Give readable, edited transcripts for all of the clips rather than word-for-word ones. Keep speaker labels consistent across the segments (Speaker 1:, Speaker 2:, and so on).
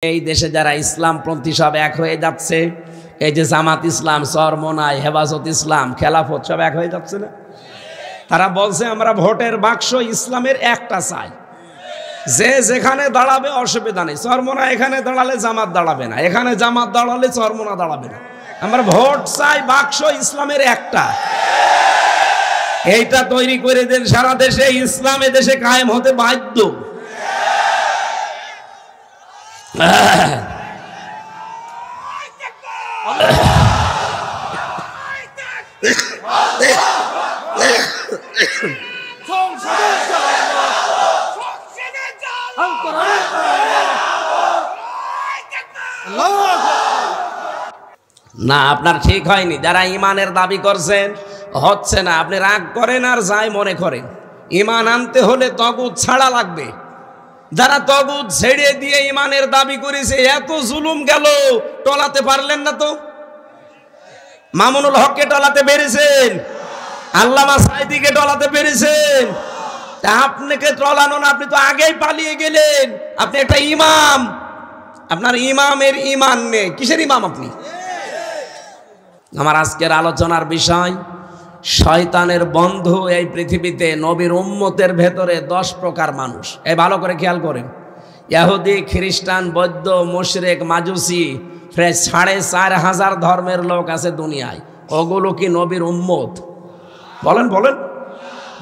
Speaker 1: এই দেশে যারা ইসলামপন্থী সব এক হয়ে যাচ্ছে, এই যে জামাত ইসলাম, চরমনাই, হেফাজত ইসলাম, খেলাফত সব এক হয়ে যাচ্ছে না? তারা বলছে আমরা ভোটের বাক্স ইসলামের একটা চাই, যে যেখানে দাঁড়াবে অসুবিধা নেই। চরমনা এখানে দাঁড়ালে জামাত দাঁড়াবে না, এখানে জামাত দাঁড়ালে চরমনা দাঁড়াবে না। আমরা ভোট চাই, বাক্স ইসলামের একটা। এইটা তৈরি করে দেন, সারা দেশে ইসলাম এ দেশে কায়েম হতে বাধ্য। না, আপনার ঠিক হয়নি। যারা ইমানের দাবি করছেন হচ্ছে না, আপনি রাগ করেন আর যাই মনে করেন। ইমান আনতে হলে তগুত ছাড়া লাগবে। যারা তগুত ছেড়ে দিয়ে ইমানের দাবি করেছে, এত জুলুম গেল, টলাতে পারলেন না তো। মামুনুল হককে টলাতে পেরেছেন, আল্লামা সাঈদীকে টলাতে পেরেছেন। আপনাকে টলানো না, আপনি তো আগেই পালিয়ে গেলেন। আপনি একটা ইমাম, আপনার ইমামের ইমান নেই। কিসের ইমাম আপনি? আমার আজকের আলোচনার বিষয়, শয়তানের বন্ধু এই পৃথিবীতে নবীর উম্মতের ভেতরে 10 প্রকার মানুষ। এই ভালো করে খেয়াল করেন। ইহুদি, খ্রিস্টান, বৌদ্ধ, মুশরিক, মাজুসি, প্রায় 4500 ধর্মের লোক আছে দুনিয়ায়। ওগুলো কি নবীর উম্মত? বলেন বলেন,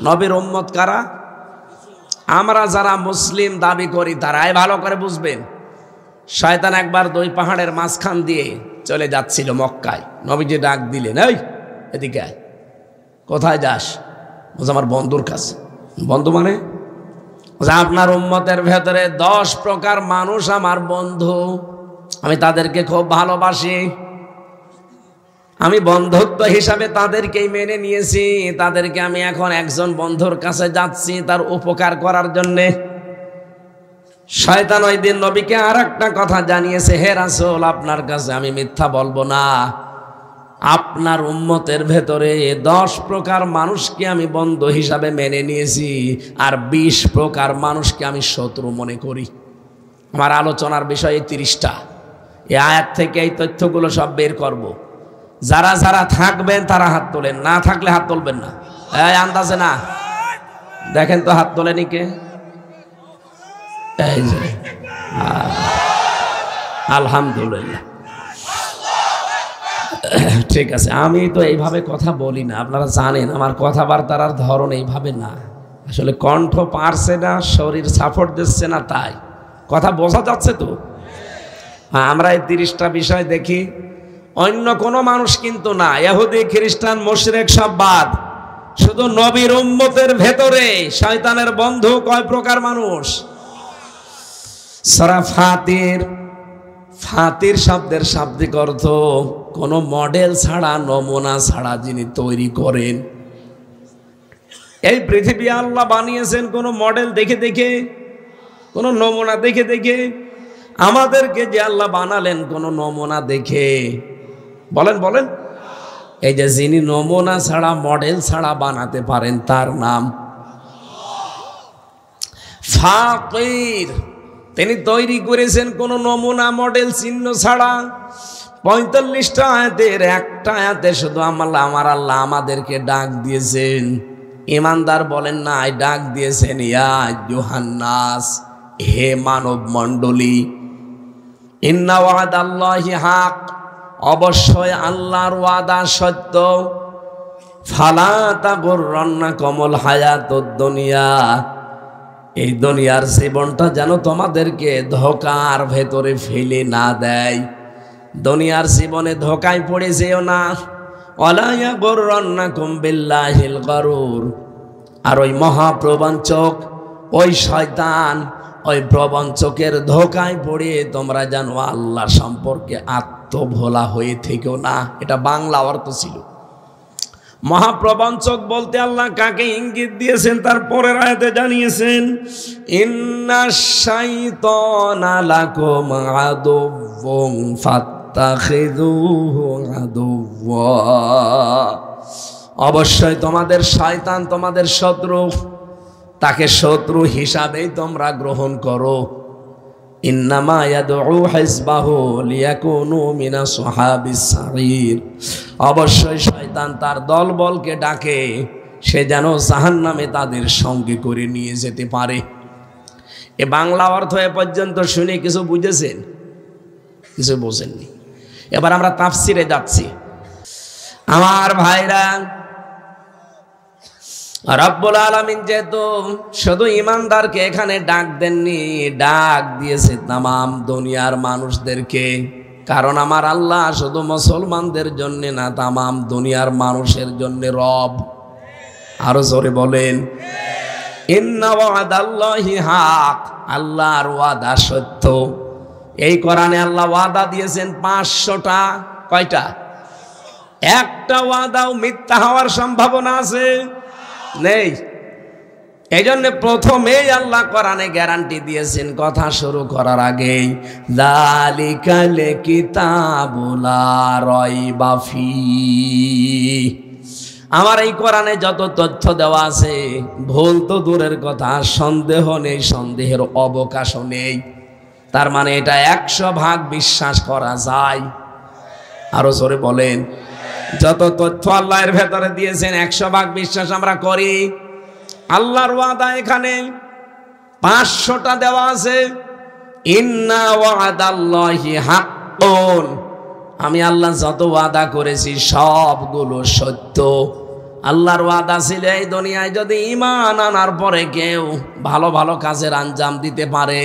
Speaker 1: নবীর উম্মত কারা? আমরা যারা মুসলিম দাবি করি তারাই। ভালো করে বুঝবেন। শয়তান একবার 2 পাহাড়ের মাঝখান দিয়ে চলে যাচ্ছিল মক্কায়। নবীজি ডাক দিলেন, এই এদিকে আয়। কোথায় যাস? বলছে আমার বন্ধুর কাছে। বন্ধু মানে? আপনার উম্মতের ভেতরে 10 প্রকার মানুষ আমার বন্ধু, আমি তাদেরকে খুব ভালোবাসি। আমি বন্ধুত্ব হিসাবে তাদেরকেই মেনে নিয়েছি। তাদেরকে আমি এখন একজন বন্ধুর কাছে যাচ্ছি তার উপকার করার জন্যে। শয়তান ওই দিন নবীকে আর একটা কথা জানিয়েছে, হে রাসূল, আপনার কাছে আমি মিথ্যা বলবো না। আপনার উম্মতের ভেতরে 10 প্রকার মানুষকে আমি বন্ধু হিসাবে মেনে নিয়েছি, আর 20 প্রকার মানুষকে আমি শত্রু মনে করি। আমার আলোচনার বিষয় 30টা। এই আয়াত থেকে এই তথ্যগুলো সব বের করব। যারা যারা থাকবেন তারা হাত তোলেন, না থাকলে হাত তুলবেন না। এই আন্দাজে না, দেখেন তো হাত তোলেনি কে? এই যে আলহামদুলিল্লাহ, ঠিক আছে। আমি তো এইভাবে কথা বলি না, আপনারা জানেন আমার কথাবার্তার ধরন এইভাবে না। আসলে কণ্ঠ পারছে না, শরীর সাপোর্ট দিচ্ছে না, তাই কথা বোঝা যাচ্ছে তো। আমরা এই 30টা বিষয় দেখি, অন্য কোনো মানুষ কিন্তু না। ইহুদি, খ্রিস্টান, মুশরিক সব বাদ, শুধু নবীর উম্মতের ভেতরে শয়তানের বন্ধু কয় প্রকার মানুষ। সূরা ফাতির, ফাতির শব্দের শাব্দিক অর্থ কোনো মডেল ছাড়া, নমুনা ছাড়া যিনি তৈরি করেন। এই পৃথিবী আল্লাহ বানিয়েছেন কোনো মডেল দেখে দেখে, কোনো নমুনা দেখে দেখে। আমাদেরকে যে আল্লাহ বানালেন কোনো নমুনা দেখে। বলেন বলেন, এই যে যিনি নমুনা ছাড়া, মডেল ছাড়া বানাতে পারেন তার নাম ফাকির। তিনি তৈরি করেছেন কোন নমুনা, মডেল, চিহ্ন ছাড়া। 45টা আয়াতের একটা আয়াতে শুধু আমার আল্লাহ আমাদেরকে ডাক দিয়েছেন। ইমানদার বলেন না, ডাক দিয়েছেন ইয়া আইয়ুহান্নাস, হে মানব মণ্ডলী। ইন্না ওয়াদাল্লাহি হক, অবশ্যই আল্লাহর ওয়াদা সত্য। ফালা তাগুররান্নাকুমুল হায়াতুদ দুনিয়া, এই দুনিয়ার জীবনটা যেন তোমাদেরকে ধোঁকার ভেতরে ফেলে না দেয়। দুনিয়ার জীবনে ধোঁকায় পড়ে যেও না। ওয়ালা ইয়াগুররান্নাকুম বিল্লাহিল গরুর, আর ওই মহাপ্রবঞ্চক, ওই শয়তান, ওই প্রবঞ্চকের ধোঁকায় পড়ে তোমরা যেন আল্লাহ সম্পর্কে আত্মভোলা হয়ে থেকো না। এটা বাংলা অর্থ ছিল। মহাপ্রবঞ্চক বলতে আল্লাহ কাকে ইঙ্গিত দিয়েছেন তার পরের আয়াতে জানিয়েছেন, ইন্নাশ শাইতানা লাকুম আদুউন ফাত্তাখিযুহু আদুওয়া, অবশ্যই তোমাদের শয়তান তোমাদের শত্রু, তাকে শত্রু হিসাবেই তোমরা গ্রহণ করো। ইন্নামা ইয়াদউ হিজবাহু লিয়াকুনু মিনাস সাহাবিস সাঈর। অবশ্যই শয়তান তার দলবলকে ডাকে সে যেন জাহান্নামে তাদের সঙ্গে করে নিয়ে যেতে পারে। এ বাংলা অর্থ এ পর্যন্ত শুনে কিছু বুঝেছেন? কিছু বোঝেননি। এবার আমরা তাফসিরে যাচ্ছি। আমার ভাইরা, রব্বুল আলামিন যেহেতু শুধু ইমানদারকে এখানে ডাক দেননি, ডাক দিয়েছে তামাম দুনিয়ার মানুষদেরকে। কারণ আমার আল্লাহ শুধু মুসলমানদের জন্য না, তামাম দুনিয়ার মানুষের জন্য রব। আরো জোরে বলেন, ইন্না ওয়াদাল্লাহি হক, আল্লাহর ওয়াদা সত্য। এই কোরআনে আল্লাহ ওয়াদা দিয়েছেন 500টা। কয়টা? একটা ওয়াদাও মিথ্যা হওয়ার সম্ভাবনা আছে নেই। এই জন্য প্রথমেই আল্লাহ কোরআনে গ্যারান্টি দিয়েছেন কথা শুরু করার আগেই, যালিকাল কিতাবুল লা রাইবা ফীহি। আমার এই কোরআনে যত তথ্য দেওয়া আছে, ভুল তো দূরের কথা, সন্দেহ নেই, সন্দেহের অবকাশও নেই। তার মানে এটা 100% বিশ্বাস করা যায়। আরো জোরে বলেন, যত তথ্য আল্লাহ এর ভেতরে দিয়েছেন 100% বিশ্বাস আমরা করি। আল্লাহর ওয়াদা এখানে 500টা দেওয়া আছে। ইন্না ওয়াদাল্লাহি হাক্কুন, আমি আল্লাহ যত ওয়াদা করেছি সবগুলো সত্য। আল্লাহর ওয়াদা ছিল এই দুনিয়ায় যদি ঈমান আনার পরে কেউ ভালো ভালো কাজের আঞ্জাম দিতে পারে,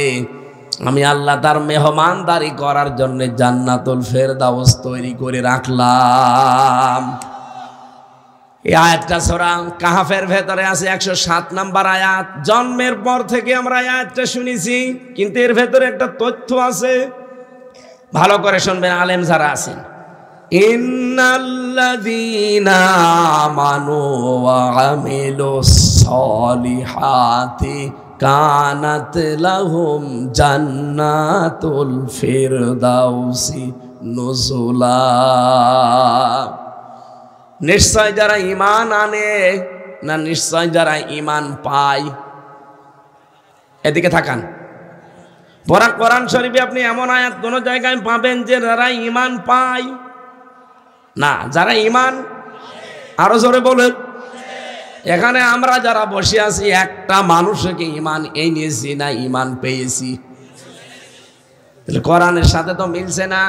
Speaker 1: আমি আল্লাহ তার মেহমানদারি করার জন্য জান্নাতুল ফেরদাউস তৈরি করে রাখলাম। এই আয়াতটা সূরা কাহফের ভেতরে আছে, 107 নম্বর আয়াত। জন্মের পর থেকে আমরা আয়াতটা শুনেছি, কিন্তু এর ভেতরে একটা তথ্য আছে, ভালো করে শুনবেন আলেম যারা আছেন। ইন্নাল্লাযীনা আমানু ওয়া আমিলুস সলিহাতি কানাত লাহুম জান্নাতুল ফিরদাউসি নুজুলা। নিশ্চয় যারা ঈমান আনে না, নিশ্চয় যারা ঈমান পায়। এদিকে তাকান। কোরআন শরীফে আপনি এমন আয়াত কোন জায়গায় পাবেন যে যারা ঈমান পায় না, যারা ঈমান। আরো জোরে বলেন। এখানে আমরা যারা বসে আছি, একটা মানুষকে ঈমান এনেছি না ঈমান পেয়েছি? কোরআনের সাথে তো মিলছে না।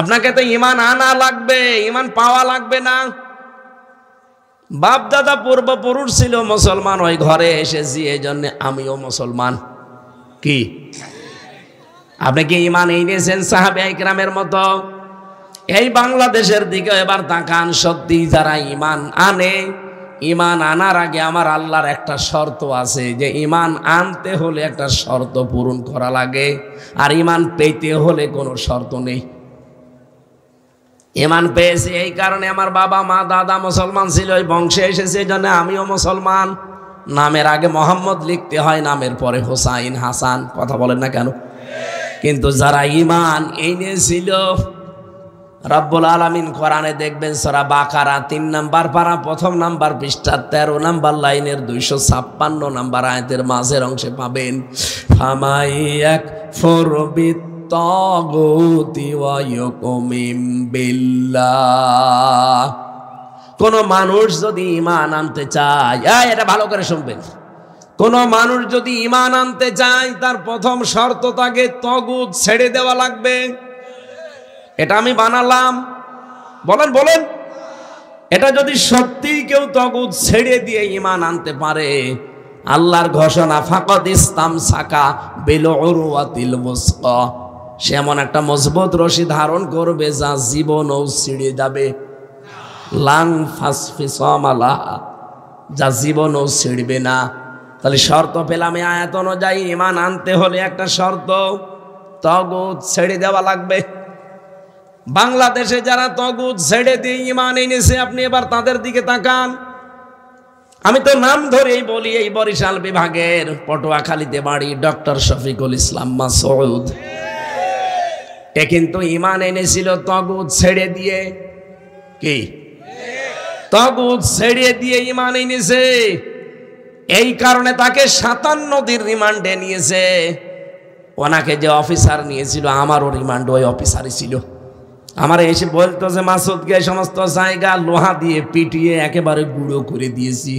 Speaker 1: আপনাকে তো ঈমান আনা লাগবে, ঈমান পাওয়া লাগবে না। বাপ দাদা পূর্বপুরুষ ছিল মুসলমান, ওই ঘরে এসেছি, এই জন্য আমিও মুসলমান। কি আপনি কি ঈমান এনেছেন সাহাবায়ে কিরামের মতো? এই বাংলাদেশের দিকে এবার তাকান। সত্যি যারা ঈমান আনে, ঈমান আনার আগে আমার আল্লাহর একটা শর্ত আছে, যে ঈমান আনতে হলে একটা শর্ত পূরণ করা লাগে, আর ঈমান পেতে হলে কোনো শর্ত নেই। ঈমান পেয়েছি এই কারণে, আমার বাবা মা দাদা মুসলমান ছিল, ওই বংশে এসেছে, এই জন্য আমিও মুসলমান। নামের আগে মোহাম্মদ লিখতে হয়, নামের পরে হোসাইন হাসান। কথা বলেন না কেন? কিন্তু যারা ঈমান এনেছিল, রব্বুল আলামিন কোরআনে দেখবেন সূরা বাকারা 3 নম্বর পারা 1ম নম্বর পৃষ্ঠা 13 নম্বর লাইনের 256 নম্বর আয়াতের মাঝের অংশে পাবেন, ফামাইয়াক ফরবিত তাগুতি ওয়া ইয়াকুমিম বিল্লাহ। কোন মানুষ যদি ঈমান আনতে চায়, এটা ভালো করে শুনবেন, কোন মানুষ যদি ঈমান আনতে চায়, তার প্রথম শর্ত তাকে তাগুত ছেড়ে দেওয়া লাগবে। এটা আমি বানালাম, বলেন বলেন। এটা যদি সত্যি কেউ তাগুত ছেড়ে দিয়ে ঈমান আনতে পারে, আল্লাহর ঘোষণা, ফাকাদ ইসতামসাকা বিল উরওয়াতিল মুসকা, সে এমন একটা মজবুত রশি ধারণ করবে যা জীবনও ছিঁড়ে যাবে। লাং ফাসফিসামালা, যা জীবনও ছিঁড়বে না। তাহলে শর্ত পেলাম এই আয়াত অনুযায়ী, ঈমান আনতে হলে একটা শর্ত, তাগুত ছেড়ে দেওয়া লাগবে। বাংলাদেশে যারা তাগুত ছেড়ে দিয়ে ঈমান এনেছে, আপনি এবার তাদের দিকে তাকান। আমি তো নাম ধরেই বলি, এই বরিশাল বিভাগের পটুয়াখালীতে বাড়ি ডক্টর শফিকুল ইসলাম মাসউদ। এ কিন্তু ঈমান এনেছিল তাগুত ছেড়ে দিয়ে। কি? তাগুত ছেড়ে দিয়ে ঈমান এনেছে। এই কারণে তাকে 57 দিন রিমান্ডে নিয়েছে। ওনাকে যে অফিসার নিয়েছিল আমারও রিমান্ড ওই অফিসারই ছিল। আমার এসে বলতো যে মাসুদকে সমস্ত জায়গা লোহা দিয়ে পিটিয়ে একেবারে গুঁড়ো করে দিয়েছি,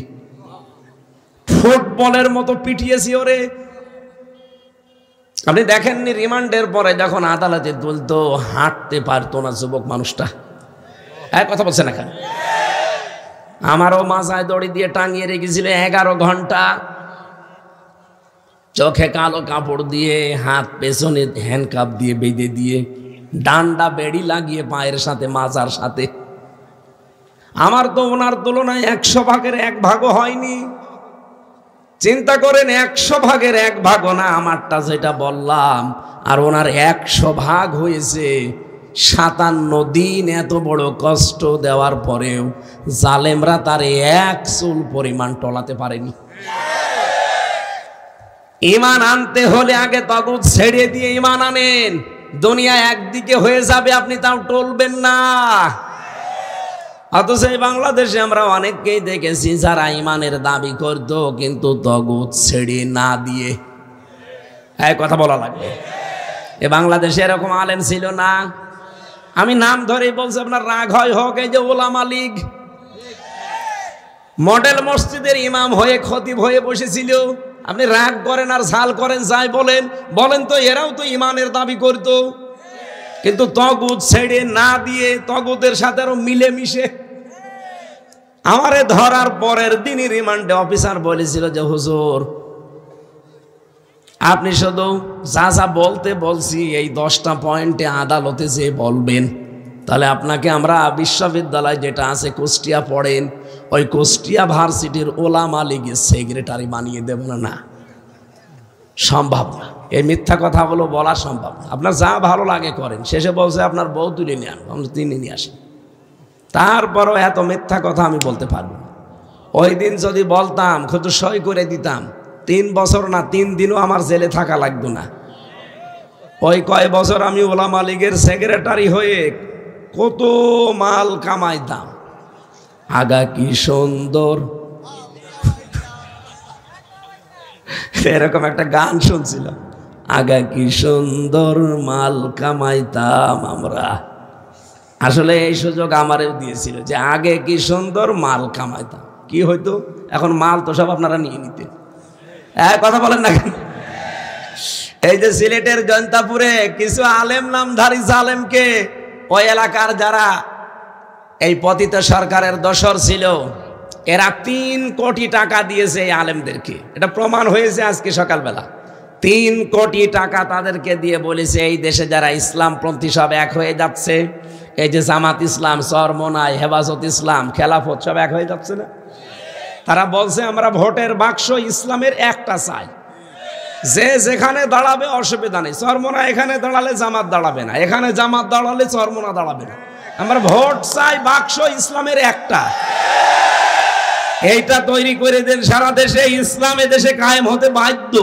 Speaker 1: ফুটবলের মতো পিটিয়েছি ওরে। আপনি দেখেননি রিমান্ডের পরে যখন আদালতে তুলতো হাঁটতে পারতো না যুবক মানুষটা। এক কথা বলছেন না কেন? আমারও মাথায় দড়ি দিয়ে টাঙিয়ে রেখেছিল 11 ঘন্টা, চোখে কালো কাপড় দিয়ে, হাত পেছনে হ্যান্ডকাপ দিয়ে বেঁধে দিয়ে, ডান্ডা বেড়ি লাগিয়ে পায়ের সাথে মাজার সাথে। আমার তো ওনার তুলনায় 100 ভাগের 1 ভাগও হয়নি। চিন্তা করেন, 100 ভাগের 1 ভাগও না আমারটা যেটা বললাম, আর ওনার 100 ভাগ হয়েছে। 57 দিন এত বড় কষ্ট দেওয়ার পরেও জালেমরা তার 1 চুল পরিমাণ টলাতে পারেনি। ঈমান আনতে হলে আগে তাগুত ছেড়ে দিয়ে ঈমান আনেন। দুনিয়া একদিকে হয়ে যাবে, আপনি তাও টলবেন না। অথচ এই বাংলাদেশে আমরা অনেককেই দেখেছি যারা ঈমানের দাবি করতো কিন্তু তাগুত ছেড়ে না দিয়ে। এই কথা বলা লাগবে। এ বাংলাদেশে এরকম আলেম ছিল না। আমি নাম ধরেই বলছি, আপনার রাগ হয় হোক, এই যে ওলামা লীগ মডেল মসজিদের ইমাম হয়ে খতিব হয়ে বসেছিল। আপনি রাগ করেন আর ঝাল করেন, যাই বলেন বলেন, তো এরাও তো ইমানের দাবি করতো, কিন্তু তাগুত ছেড়ে না দিয়ে তাগুতের সাথে আরো মিলেমিশে। আমারে ধরার পরের দিনই রিমান্ডে অফিসার বলেছিল যে হুজুর আপনি শুধু যা যা বলতে বলছি এই 10টা পয়েন্টে আদালতে যে বলবেন, তাহলে আপনাকে আমরা বিশ্ববিদ্যালয় যেটা আছে কুষ্টিয়া পড়েন, ওই কুষ্টিয়া ভার্সিটির ওলামা লীগের সেক্রেটারি বানিয়ে দেব না। না, সম্ভব না। এই মিথ্যা কথাগুলো বলা সম্ভব না। আপনার যা ভালো লাগে করেন। শেষে বলছে আপনার বউ তুলে নিয়ে আনবো, আমরা তিনি নিয়ে আসেন। তারপরও এত মিথ্যা কথা আমি বলতে পারবো না। ওই দিন যদি বলতাম শুধু সই করে দিতাম, 3 বছর না 3 দিনও আমার জেলে থাকা লাগতো না। ওই কয় বছর আমি ওলামা লীগের সেক্রেটারি হয়ে কত মাল কামাইতাম। আগা কি সুন্দর, এরকম একটা গান শুনছিলাম, আগা কি সুন্দর মাল কামাইতাম আমরা। আসলে এই সুযোগ আমারও দিয়েছিল যে আগে কি সুন্দর মাল কামাইতাম। কি হইতো, এখন মাল তো সব আপনারা নিয়ে নিতেন। কথা বলেন না কেন? এই যে সিলেটের জয়ন্তাপুরে কিছু আলেম নামধারী জালেমকে ওই এলাকার যারা এই পতিত সরকারের দোসর ছিল, এরা 3 কোটি টাকা দিয়েছে এই আলেমদেরকে। এটা প্রমাণ হয়েছে আজকে সকালবেলা। 3 কোটি টাকা তাদেরকে দিয়ে বলেছে এই দেশে যারা ইসলামপন্থী সব এক হয়ে যাচ্ছে, এই যে জামাত ইসলাম, চরমনাই, হেফাজত ইসলাম, খেলাফত সব এক হয়ে যাচ্ছে না, তারা বলছে আমরা ভোটের বাক্স ইসলামের একটা চাই, যে যেখানে দাঁড়াবে অসুবিধা নেই। চরমনা এখানে দাঁড়ালে জামাত দাঁড়াবে না, এখানে জামাত দাঁড়ালে চরমনা দাঁড়াবে না, আমরা ভোট চাই বাক্স ইসলামের একটা। এইটা তৈরি করে দেন, সারা দেশে ইসলাম এদেশে কায়েম হতে বাধ্য।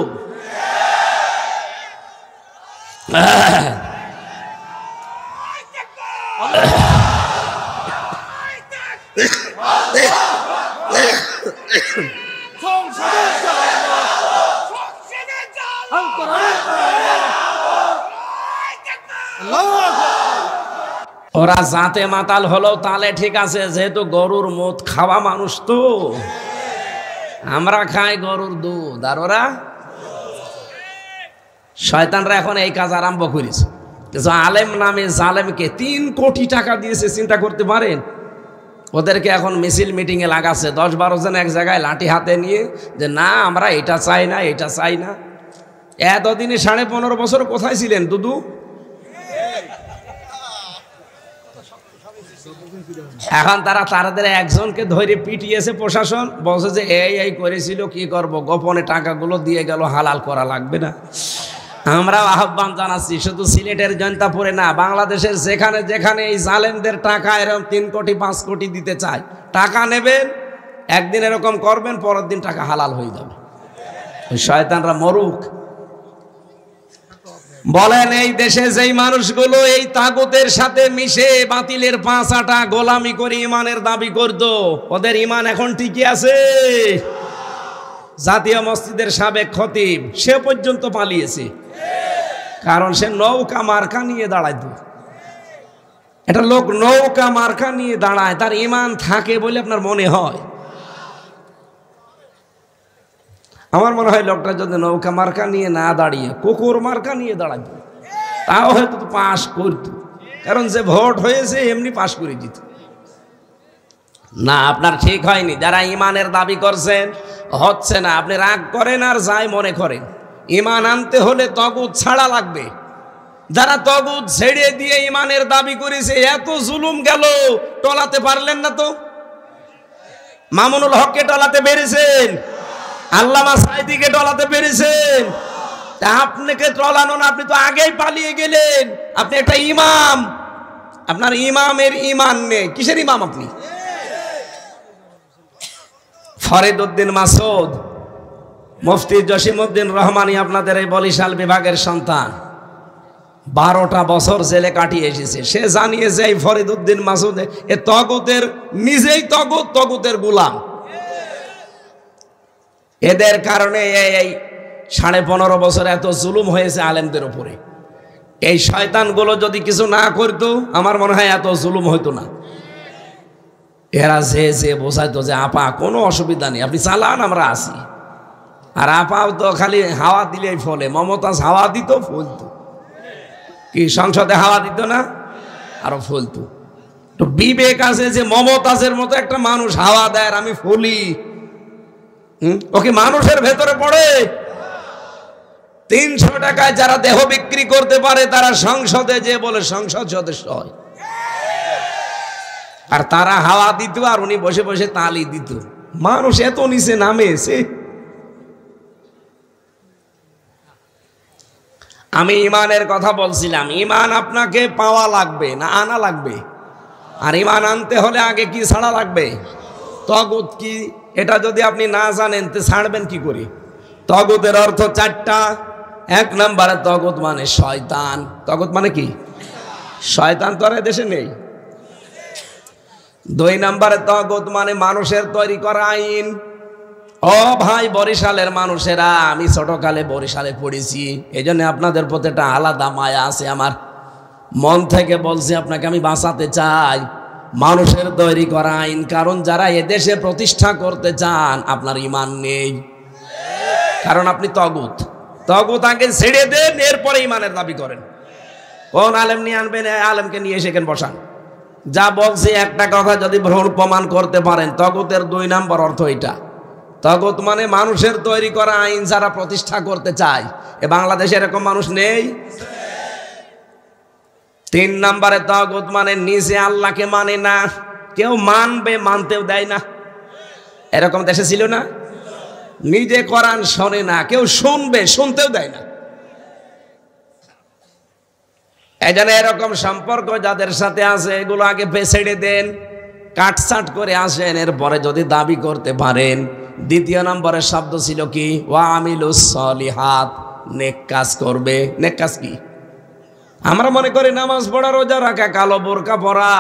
Speaker 1: ওরা জাতে মাতাল হলো তাহলে ঠিক আছে, যেহেতু গরুর মদ খাওয়া মানুষ, তো আমরা খাই গরুর দুধ, আর ওরা শয়তানরা এখন এই কাজ আরম্ভ করেছে। কিছু আলেম নামে জালেমকে 3 কোটি টাকা দিয়েছে, চিন্তা করতে পারেন। ওদেরকে এখন মিছিল মিটিংয়ে লাগাচ্ছে, 10-12 জন এক জায়গায় লাঠি হাতে নিয়ে, যে না আমরা এটা চাই না, এটা চাই না। এতদিনে 15.5 বছর কোথায় ছিলেন দুদু? এখন তাদের একজনকে ধরে পিটিয়েছে প্রশাসন, বলছে যে এই করেছিল, কি করব, গোপনে টাকাগুলো দিয়ে গেল, হালাল করা লাগবে না। আমরা আহ্বান জানাচ্ছি, শুধু সিলেটের জয়ন্তাপুরে না, বাংলাদেশের যেখানে যেখানে এই জালেমদের টাকা এরকম 3 কোটি 5 কোটি দিতে চায়, টাকা নেবেন, একদিন এরকম করবেন, পরের দিন টাকা হালাল হয়ে যাবে। ওই শয়তানরা মরুক। বলেন এই দেশে যেই মানুষগুলো এই তাগুতের সাথে মিশে বাতিলের 5 আটা গোলামি করে ইমানের দাবি করত, ওদের ইমান এখন ঠিকই আছে? জাতীয় মসজিদের সাবেক খতিব সে পর্যন্ত পালিয়েছে। কারণ সে নৌকা মার্কা নিয়ে দাঁড়াইতো। এটা লোক নৌকা মার্কা নিয়ে দাঁড়ায়, তার ঈমান থাকে বলে আপনার মনে হয়? আমার মনে হয় লোকটা যদি নৌকা মার্কা নিয়ে না দাঁড়িয়ে কুকুর মার্কা নিয়ে দাঁড়াইতো তাও হয়তো পাশ করত, কারণ যে ভোট হয়েছে এমনি পাশ করে দিত। না, আপনার ঠিক হয়নি। যারা ঈমানের দাবি করছেন হচ্ছে না, আপনি রাগ করেন আর যাই মনে করেন। ঈমান আনতে হলে তগুত ছাড়া লাগবে। যারা তগুত ছেড়ে দিয়ে ঈমানের দাবি করেছে, এত জুলুম গেল, টলাতে পারলেন না তো? মামুনুল হককে টলাতে পেরেছেন? আল্লামা সাঈদীকে টলাতে পেরেছেন? আপনাকে টলানো না, আপনি তো আগেই পালিয়ে গেলেন। আপনি একটা ইমাম, আপনার ইমামের ঈমান নেই। কিসের ইমাম আপনি? ফরিদ উদ্দিন মাসুদ, মুফতি জসিমউদ্দিন রহমানী আপনাদের এই বরিশাল বিভাগের সন্তান, 12টা বছর জেলে কাটিয়ে এসেছে। সে জানিয়েছে এই ফরিদ উদ্দিন মাসুদ এ তগুতের, নিজেই তগুতের গোলাম। এদের কারণে এই 15.5 বছর এত জুলুম হয়েছে আলেমদের উপরে। এই শয়তানগুলো যদি কিছু না করতো, আমার মনে হয় এত জুলুম হইতো না। এরা যে বোঝাইতো যে আপা কোনো অসুবিধা নেই, আপনি চালান, আমরা আসি। আর আপাও তো খালি হাওয়া দিলেই ফলে। মমতাজ হাওয়া দিত, ফুলতো। কি সংসদে হাওয়া দিত না? আরো ফুলতো। তো বিবেক আছে যে মমতাজের মতো একটা মানুষ হাওয়া দেয়, আমি ফুলি। ওকে মানুষের ভেতরে পড়ে। 300 টাকায় যারা দেহ বিক্রি করতে পারে তারা সংসদে যে বলে সংসদ সদস্য হয়। আর তারা হাওয়া দিত আর উনি বসে বসে তালি দিত। মানুষ এত নিচে নামে এসে। আমি ঈমানের কথা বলছিলাম। ঈমান আপনাকে পাওয়া লাগবে না আনা লাগবে? আর ঈমান আনতে হলে আগে কি ছাড়া লাগবে? তগুত কি, এটা যদি আপনি না জানেন তো ছাড়বেন কি করে? তগুতের অর্থ 4টা। 1 নম্বরে তগুত মানে শয়তান। তগুত মানে কি? শয়তান তো আর দেশে নেই। 2 নম্বরে তগুত মানে মানুষের তৈরি করা আইন। ও ভাই বরিশালের মানুষেরা, আমি ছোটকালে বরিশালে পড়েছি, এই জন্য আপনাদের প্রতি একটা আলাদা মায়া আছে। আমার মন থেকে বলছি, আপনাকে আমি বাঁচাতে চাই। মানুষের তৈরি করা আইন, কারণ যারা এদেশে প্রতিষ্ঠা করতে চান আপনার ঈমান নেই, কারণ আপনি তগুত। আগে ছেড়ে দেন, এরপরে ঈমানের দাবি করেন। কোন আলেম নিয়ে আনবেন? আলেমকে নিয়ে সেখানে বসান। যা বলছি একটা কথা যদি ভ্রণ প্রমাণ করতে পারেন, তগুতের 2 নম্বর অর্থ এটা। তগুত মানে মানুষের তৈরি করা আইন যারা প্রতিষ্ঠা করতে চায়। এ বাংলাদেশে এরকম মানুষ নেই। 3 নম্বরে তগুত মানে নিজে আল্লাহকে মানে না, কেউ মানবে, মানতেও দেয় না। এরকম দেশে ছিল না? নিজে কোরআন শোনে না, কেউ শুনবে, শুনতেও দেয় না। এই জন্য এরকম সম্পর্ক যাদের সাথে আছে এগুলো আগে ছেড়ে দেন, কাটছাট করে আসেন, এরপরে যদি দাবি করতে পারেন। 2 নম্বরের শব্দ ছিল কি? ওয়া আমিলুস সলিহাত, নেক কাজ করবে। নেক কাজ কি? আমরা মনে করি নামাজ পড়া, রোজা রাখা, কালো বোরকা পরা,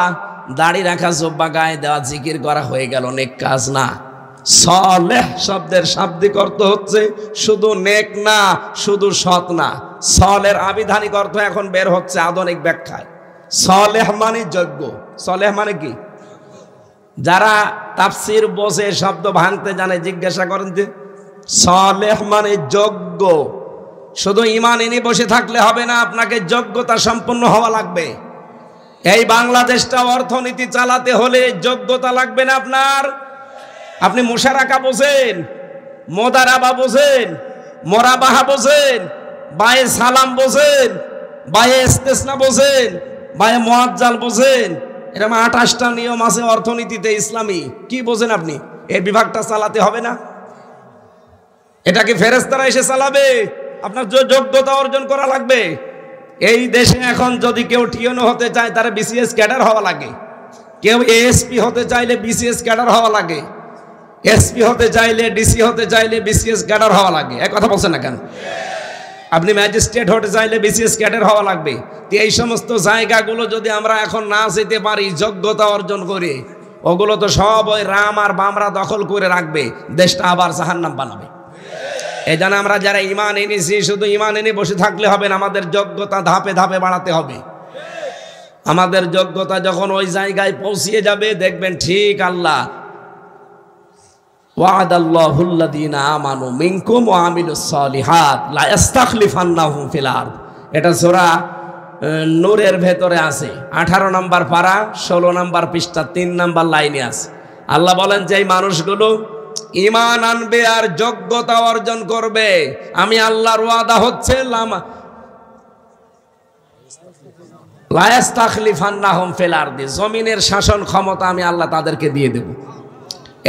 Speaker 1: দাড়ি রাখা, জুব্বা গায়ে দেওয়া, জিকির করা হয়ে গেল নেক কাজ না। সলেহ শব্দের শাব্দিক অর্থ হচ্ছে শুধু নেক না, শুধু সৎ না। সলের আবিধানিক অর্থ এখন বের হচ্ছে আধুনিক ব্যাখ্যায়। সলেহ মানে যোগ্য। সলেহ মানে কি? যারা তাফসীর বোঝে, শব্দ ভাঙতে জানে, জিজ্ঞাসা করেন যে সলেহ মানে যোগ্য। শুধু ঈমান এনে বসে থাকলে হবে না, আপনাকে যোগ্যতা সম্পন্ন হওয়া লাগবে। এই বাংলাদেশটা অর্থনীতি চালাতে হলে যোগ্যতা লাগবে না আপনার। আপনি মুশারাকা বোঝেন, মোদারাবা বোঝেন, মোরাবাহা বোঝেন, বায়ে সালাম বোঝেন, বায়ে ইস্তেসনা বোঝেন, বায়ে মুআজ্জাল বোঝেন। এরকম 28টা নিয়ম আছে অর্থনীতিতে ইসলামী। কি বোঝেন আপনি? এই বিভাগটা চালাতে হবে না? এটা কি ফেরেশতারা এসে চালাবে? আপনার যোগ্যতা অর্জন করা লাগবে। এই দেশে এখন যদি কেউ টিএনও হতে চায় তার বিসিএস ক্যাডার হওয়া লাগে। কেউ এএসপি হতে চাইলে বিসিএস ক্যাডার হওয়া লাগে। এসপি হতে চাইলে, ডিসি হতে চাইলে বিসিএস ক্যাডার হওয়া লাগে। এক কথা বলছেন না কেন? আপনি ম্যাজিস্ট্রেট হতে চাইলে বিসিএস ক্যাডার হওয়া লাগবে। তো এই সমস্ত জায়গাগুলো যদি আমরা এখন না যেতে পারি যোগ্যতা অর্জন করে, ওগুলো তো সব ওই রাম আর বামরা দখল করে রাখবে, দেশটা আবার জাহান্নাম বানাবে। এই জন্য আমরা যারা ঈমান এনেছি শুধু ঈমান এনে বসে থাকলে হবে না, আমাদের যোগ্যতা ধাপে ধাপে বাড়াতে হবে। আমাদের যোগ্যতা যখন ওই জায়গায় পৌঁছিয়ে যাবে দেখবেন ঠিক আল্লাহ ওয়াদাল্লাহুল্লাযীনা আমানু মিনকুম ওয়া আমিলুস সালিহাত লা ইস্তাখলিফান্নাহুম ফিল আরদ। এটা সূরা নূরের ভেতরে আছে, 18 নম্বর পারা 16 নম্বর পৃষ্ঠা 3 নম্বর লাইনে আছে। আল্লাহ বলেন যে এই মানুষগুলো ঈমান আনবে আর যোগ্যতা অর্জন করবে, আমি আল্লাহর ওয়াদা হচ্ছে লা ইস্তাখলিফান্নাহুম ফিল আরদি, জমিনের শাসন ক্ষমতা আমি আল্লাহ তাদেরকে দিয়ে দেব।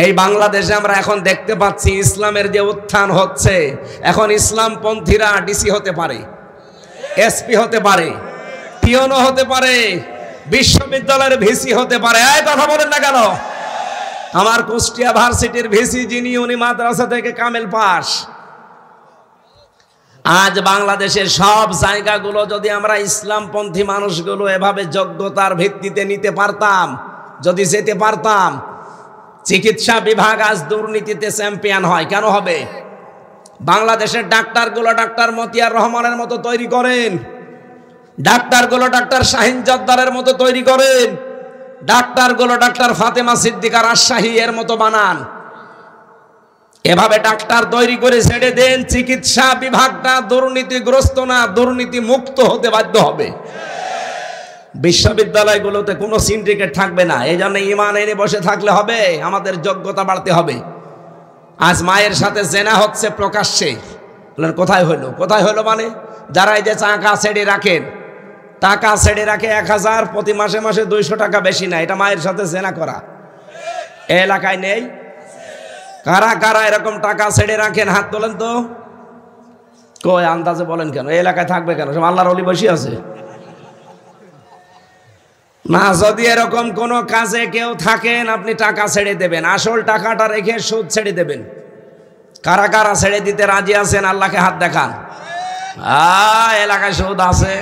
Speaker 1: এই বাংলাদেশে আমরা এখন দেখতে পাচ্ছি ইসলামের যে উত্থান হচ্ছে, এখন ইসলামপন্থীরা ডিসি হতে পারে, এসপি হতে পারে, পিওনো হতে পারে, বিশ্ববিদ্যালয়ের ভিসি হতে পারে। এই কথা বলেন না কেন? আমার কুষ্টিয়া ভার্সিটির ভিসি যিনি, উনি মাদ্রাসা থেকে কামেল পাস। আজ বাংলাদেশের সব জায়গাগুলো যদি আমরা ইসলামপন্থী মানুষগুলো এভাবে যোগ্যতার ভিত্তিতে নিতে পারতাম, যদি যেতে পারতাম, চিকিৎসা বিভাগ আজ দুর্নীতিতে চ্যাম্পিয়ন হয়। কেন হবে? বাংলাদেশের ডাক্তারগুলো ডাক্তার মতিয়ার রহমানের মতো তৈরি করেন, ডাক্তারগুলো ডাক্তার শাহিন জর্দারের মতো তৈরি করেন, ডাক্তারগুলো ডাক্তার ফাতেমা সিদ্দিকা রাজশাহী এর মতো বানান। এভাবে ডাক্তার তৈরি করে ছেড়ে দেন, চিকিৎসা বিভাগটা দুর্নীতিগ্রস্ত না, দুর্নীতি মুক্ত হতে বাধ্য হবে। বিশ্ববিদ্যালয়গুলোতে কোনো সিন্ডিকেট থাকবে না। এই জন্য ঈমান এনে বসে থাকলে হবে, আমাদের যোগ্যতা বাড়তে হবে। আজ মায়ের সাথে জেনা হচ্ছে প্রকাশ্যে, কোথায় হইলো? কোথায় হইলো মানে যারা এই যে টাকা ছেড়ে রাখেন, টাকা ছেড়ে রাখে 1000, প্রতি মাসে মাসে 200 টাকা বেশি না, এটা মায়ের সাথে জেনা করা। এই এলাকায় নেই? কারা কারা এরকম টাকা ছেড়ে রাখেন? হাত তোলেন তো। কই আন্দাজে বলেন কেন? এই এলাকায় থাকবে কেন? সব আল্লাহর ওলি বসে আছে না। যদি এরকম কোন কাজে কেউ থাকেন, আপনি টাকা ছেড়ে দেবেন, আসল টাকাটা রেখে সুদ ছেড়ে দেবেন। কারা কারা ছেড়ে দিতে রাজি আছেন? আল্লাহকে হাত দেখান। এলাকায় সুদ আছে।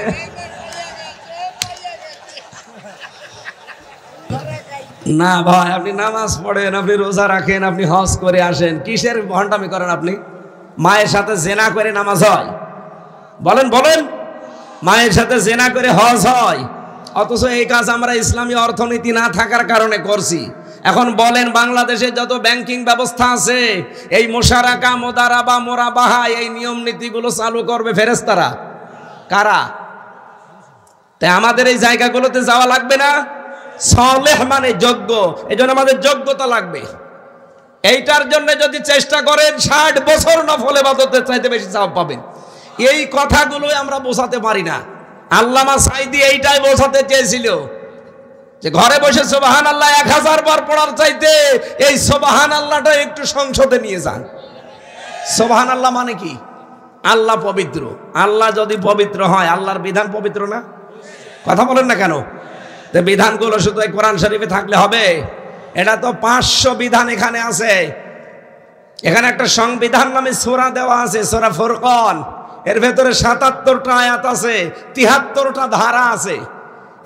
Speaker 1: না ভাই, আপনি নামাজ পড়েন, আপনি রোজা রাখেন, আপনি হজ করে আসেন, কিসের ভণ্ডামি করেন আপনি? মায়ের সাথে জেনা করে নামাজ হয়? বলেন বলেন, মায়ের সাথে জেনা করে হজ হয়? অথচ এই কাজ আমরা ইসলামী অর্থনীতি না থাকার কারণে করছি। এখন বলেন, বাংলাদেশে যত ব্যাংকিং ব্যবস্থা আছে, এই মুশারাকা, মুদারাবা, মুরাবাহা, এই নিয়ম নীতিগুলো চালু করবে ফেরেশতারা। কারা? তাই আমাদের এই জায়গাগুলোতে যাওয়া লাগবে না? সালেহ মানে যোগ্য, এজন্য আমাদের যোগ্যতা লাগবে। এইটার জন্য যদি চেষ্টা করেন 60 বছর নফল ইবাদতের চাইতে বেশি সওয়াব পাবেন। এই কথাগুলোই আমরা বোঝাতে পারি না। আল্লামা সাঈদী এইটাই বোঝাতে চেয়েছিল যে ঘরে বসে সুবহানাল্লাহ 1000 বার পড়ার চাইতে এই সুবহানাল্লাহটা একটু সংসদে নিয়ে যান। সুবহানাল্লাহ মানে কি? আল্লাহ পবিত্র। আল্লাহ যদি পবিত্র হয়, আল্লাহর বিধান পবিত্র না? কথা বলেন না কেন? তো বিধানগুলো শুধু এই কোরআন শরীফে থাকলে হবে? এটা তো 500 বিধান এখানে আছে। এখানে একটা সংবিধান নামে সূরা দেওয়া আছে, সূরা ফুরকান। এর ভেতরে 77টা আয়াত আছে, 73টা ধারা আছে।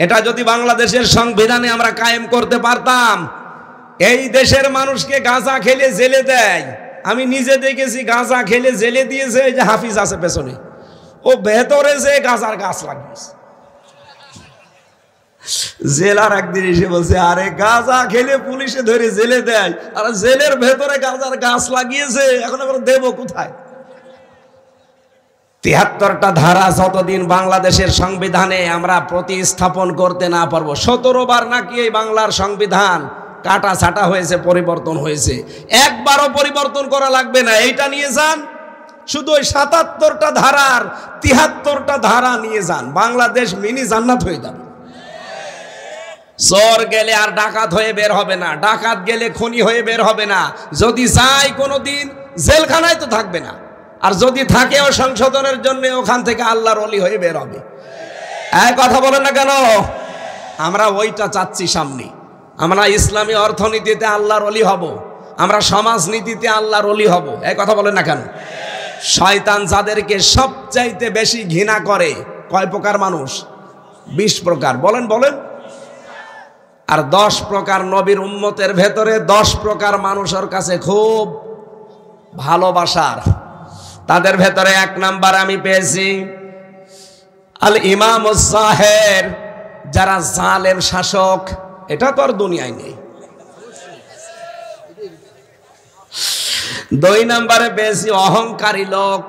Speaker 1: এটা যদি বাংলাদেশের সংবিধানে আমরা কায়েম করতে পারতাম, এই দেশের মানুষকে গাঁজা খেলে জেলে দেয়। আমি নিজে দেখেছি, গাঁজা খেলে জেলে দিয়েছে। এই যে হাফিজ আছে পেছনে, ও ভেতরে যে গাঁজার গাছ লাগিয়েছে। জেলার একদিন এসে বলছে, আরে গাঁজা খেলে পুলিশে ধরে জেলে দেয়, আর জেলের ভেতরে গাঁজার গাছ লাগিয়েছে, এখন আমরা দেবো কোথায়? 73টা ধারা যতদিন বাংলাদেশের সংবিধানে আমরা প্রতিস্থাপন করতে না পারবো, 17 বার নাকি এই বাংলার সংবিধান কাটা ছাটা হয়েছে, পরিবর্তন হয়েছে। একবারও পরিবর্তন করা লাগবে না। এইটা নিয়ে যান, শুধু ওই 77টা ধারার 73টা ধারা নিয়ে যান, বাংলাদেশ মিনি জান্নাত হয়ে যাবে। চোর গেলে আর ডাকাত হয়ে বের হবে না, ডাকাত গেলে খনি হয়ে বের হবে না। যদি চাই কোনোদিন জেলখানায় তো থাকবে না, আর যদি থাকেও সংশোধনের জন্য ওখান থেকে আল্লাহর ওলি হয়ে বের হবে। এক কথা বলেন না কেন? আমরা ওইটা চাচ্ছি সামনে। আমরা ইসলামী অর্থনীতিতে আল্লাহর ওলি হব, আমরা সমাজনীতিতে আল্লাহর ওলি হব। এক কথা বলেন না কেন? শয়তান যাদেরকে সবচাইতে বেশি ঘৃণা করে, কয় প্রকার মানুষ? 20 প্রকার। বলেন বলেন। আর 10 প্রকার নবীর উম্মতের ভেতরে 10 প্রকার মানুষের কাছে খুব ভালোবাসার। তাদের ভেতরে 1 নাম্বার আমি পেয়েছি আল ইমামুস সাহের, যারা জালেম শাসক। এটা তো আর দুনিয়ায় নেই। 2 নম্বরে পেয়েছি অহংকারী লোক।